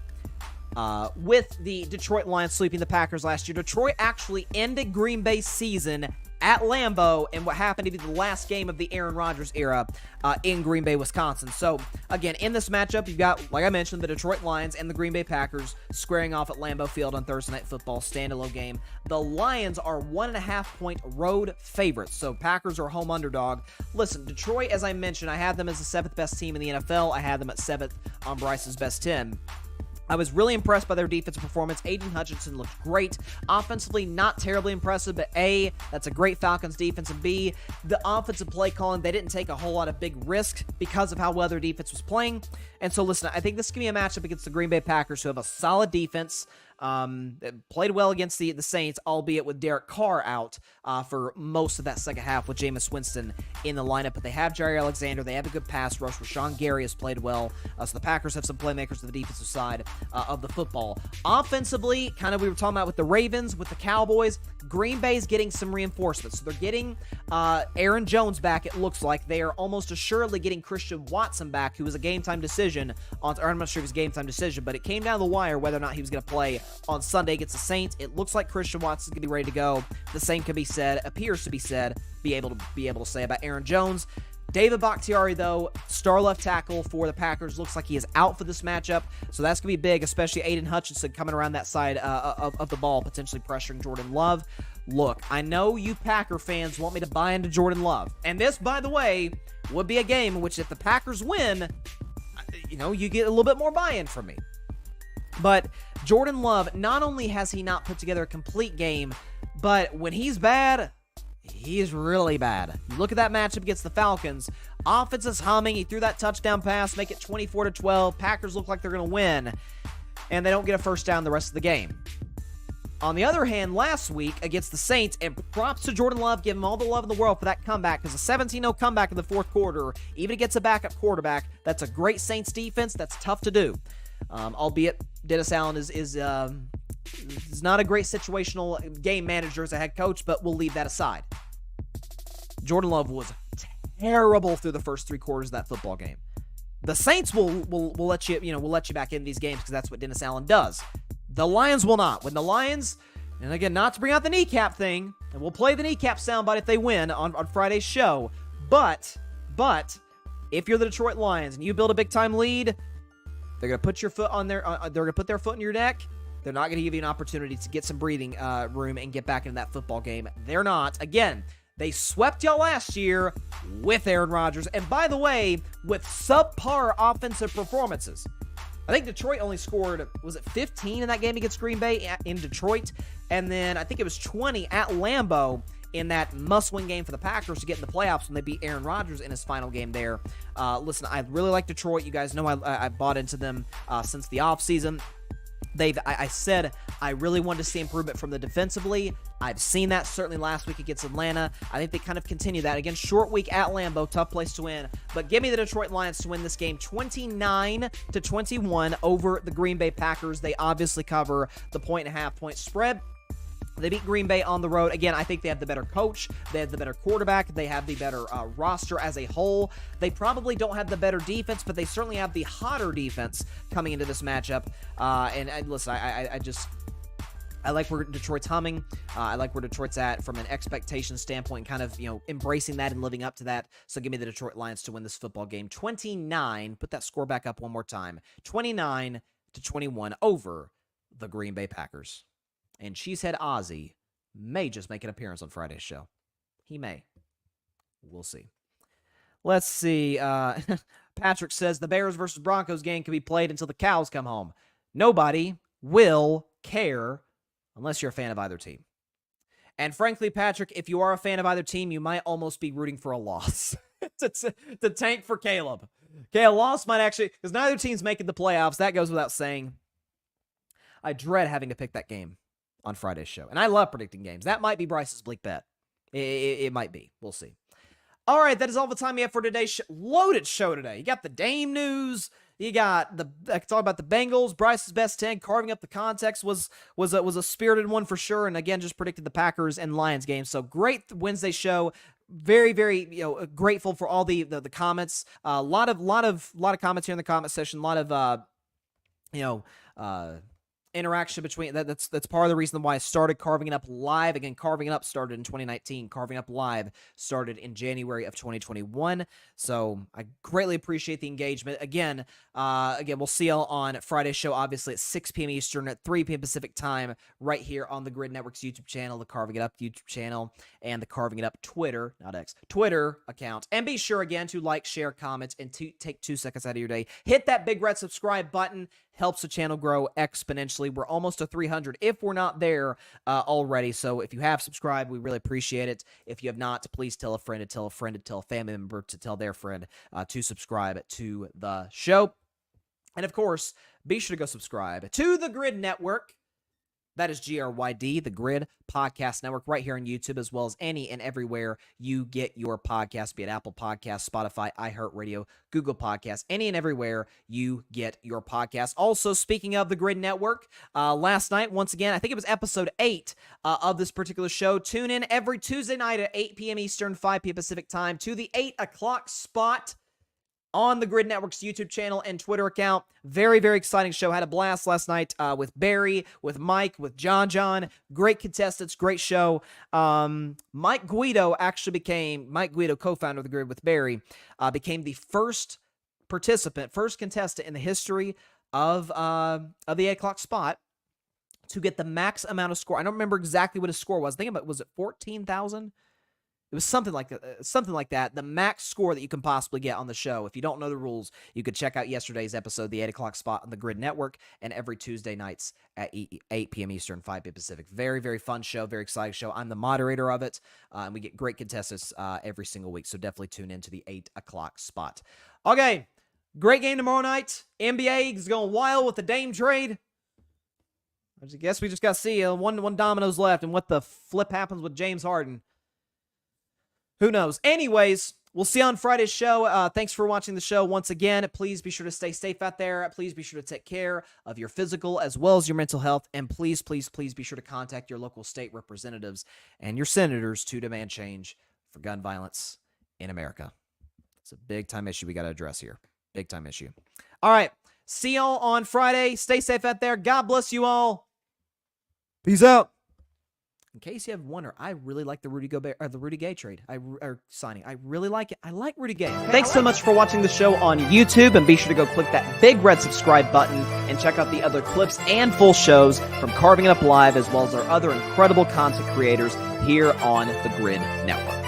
with the Detroit Lions sweeping the Packers last year. Detroit actually ended Green Bay's season at Lambeau in what happened to be the last game of the Aaron Rodgers era in Green Bay, Wisconsin. So, again, in this matchup, you've got, like I mentioned, the Detroit Lions and the Green Bay Packers squaring off at Lambeau Field on Thursday Night Football, standalone game. The Lions are 1.5-point road favorites, so Packers are home underdog. Listen, Detroit, as I mentioned, I had them as the 7th best team in the NFL. I had them at 7th on Bryce's best 10. I was really impressed by their defensive performance. Aiden Hutchinson looked great. Offensively, not terribly impressive, but A, that's a great Falcons defense, and B, the offensive play calling, they didn't take a whole lot of big risk because of how well their defense was playing. And so, listen, I think this can be a matchup against the Green Bay Packers, who have a solid defense. Played well against the Saints, albeit with Derek Carr out for most of that second half with Jameis Winston in the lineup. But they have Jerry Alexander. They have a good pass rush. Rashawn Gary has played well. So the Packers have some playmakers to the defensive side of the football. Offensively, kind of we were talking about with the Ravens, with the Cowboys, Green Bay's getting some reinforcements. So they're getting Aaron Jones back, it looks like. They are almost assuredly getting Christian Watson back, who was a game-time decision. Or I'm not sure if it was a game-time decision, but it came down the wire whether or not he was going to play on Sunday against the Saints. It looks like Christian Watson's going to be ready to go. The same can be said, appears to be said, be able to say about Aaron Jones. David Bakhtiari, though, star left tackle for the Packers, looks like he is out for this matchup, so that's going to be big, especially Aiden Hutchinson coming around that side of the ball, potentially pressuring Jordan Love. Look, I know you Packer fans want me to buy into Jordan Love, and this, by the way, would be a game in which if the Packers win, you get a little bit more buy-in from me. But Jordan Love, not only has he not put together a complete game, but when he's bad, he is really bad. You look at that matchup against the Falcons. Offense is humming. He threw that touchdown pass, make it 24-12. Packers look like they're going to win, and they don't get a first down the rest of the game. On the other hand, last week against the Saints, and props to Jordan Love, give him all the love in the world for that comeback, because a 17-0 comeback in the fourth quarter, even against a backup quarterback, that's a great Saints defense. That's tough to do. Albeit Dennis Allen is not a great situational game manager as a head coach, but we'll leave that aside. Jordan Love was terrible through the first three quarters of that football game. The Saints will let you back in these games because that's what Dennis Allen does. The Lions will not. When the Lions, and again, not to bring out the kneecap thing, and we'll play the kneecap soundbite if they win on Friday's show, but if you're the Detroit Lions and you build a big time lead, they're going to put your foot on their. They're going to put their foot in your neck. They're not going to give you an opportunity to get some breathing room and get back into that football game. They're not. Again, they swept y'all last year with Aaron Rodgers, and by the way, with subpar offensive performances. I think Detroit only scored, was it 15 in that game against Green Bay in Detroit, and then I think it was 20 at Lambeau in that must-win game for the Packers to get in the playoffs when they beat Aaron Rodgers in his final game there. Listen, I really like Detroit. You guys know I bought into them since the offseason. I said I really wanted to see improvement from the defensively. I've seen that certainly last week against Atlanta. I think they kind of continue that. Again, short week at Lambeau, tough place to win. But give me the Detroit Lions to win this game 29-21 over the Green Bay Packers. They obviously cover the 1.5-point spread. They beat Green Bay on the road. Again, I think they have the better coach. They have the better quarterback. They have the better roster as a whole. They probably don't have the better defense, but they certainly have the hotter defense coming into this matchup. And listen, I like where Detroit's humming. I like where Detroit's at from an expectation standpoint, kind of, embracing that and living up to that. So give me the Detroit Lions to win this football game. 29, put that score back up one more time. 29-21 over the Green Bay Packers. And Cheesehead Ozzy may just make an appearance on Friday's show. He may. We'll see. Let's see. Patrick says the Bears versus Broncos game can be played until the cows come home. Nobody will care unless you're a fan of either team. And frankly, Patrick, if you are a fan of either team, you might almost be rooting for a loss to tank for Caleb. Okay, a loss might actually, because neither team's making the playoffs. That goes without saying. I dread having to pick that game on Friday's show. And I love predicting games. That might be Bryce's bleak bet. It might be. We'll see. All right, that is all the time we have for today's loaded show today. You got the Dame news. You got talk about the Bengals. Bryce's best 10. Carving up the context was a spirited one for sure. And again, just predicted the Packers and Lions game. So great Wednesday show. Very, very grateful for all the comments. A lot of comments here in the comment section. A lot of interaction between that's part of the reason why I started Carving It Up Live. Again, Carving It Up started in 2019. Carving It Up Live started in January of 2021. So I greatly appreciate the engagement. Again, we'll see y'all on Friday's show, obviously at 6 p.m. Eastern, at 3 p.m. Pacific time, right here on the Grid Network's YouTube channel, the Carving It Up YouTube channel, and the Carving It Up Twitter, not X, Twitter account. And be sure, again, to like, share, comment, and to take 2 seconds out of your day. Hit that big red subscribe button. Helps the channel grow exponentially. We're almost to 300 if we're not there already. So if you have subscribed, we really appreciate it. If you have not, please tell a friend to tell a friend to tell a family member to tell their friend to subscribe to the show. And of course, be sure to go subscribe to the Grid Network. That is GRYD, the Grid Podcast Network, right here on YouTube, as well as any and everywhere you get your podcast, be it Apple Podcasts, Spotify, iHeartRadio, Google Podcasts, any and everywhere you get your podcast. Also, speaking of the Grid Network, last night, once again, I think it was episode 8 of this particular show. Tune in every Tuesday night at 8 p.m. Eastern, 5 p.m. Pacific time to the 8 o'clock spot on the Grid Network's YouTube channel and Twitter account. Very, very exciting show. Had a blast last night with Barry, with Mike, with John. Great contestants, great show. Mike Guido, co-founder of the Grid with Barry, became the first contestant in the history of the 8 o'clock spot to get the max amount of score. I don't remember exactly what his score was. I think was it 14,000? It was something like that. The max score that you can possibly get on the show. If you don't know the rules, you could check out yesterday's episode, the 8 o'clock spot on the Grid Network, and every Tuesday nights at 8 p.m. Eastern, 5 p.m. Pacific. Very, very fun show, very exciting show. I'm the moderator of it, and we get great contestants every single week, so definitely tune in to the 8 o'clock spot. Okay, great game tomorrow night. NBA is going wild with the Dame trade. I guess we just got to see one dominoes left and what the flip happens with James Harden. Who knows? Anyways, we'll see you on Friday's show. Thanks for watching the show once again. Please be sure to stay safe out there. Please be sure to take care of your physical as well as your mental health. And please, please, please be sure to contact your local state representatives and your senators to demand change for gun violence in America. It's a big-time issue we got to address here. Big-time issue. All right. See y'all on Friday. Stay safe out there. God bless you all. Peace out. In case you have wondered, I really like the Rudy Gay trade. Signing. I really like it. I like Rudy Gay. Thanks so much for watching the show on YouTube, and be sure to go click that big red subscribe button and check out the other clips and full shows from Carving It Up Live, as well as our other incredible content creators here on the Grid Network.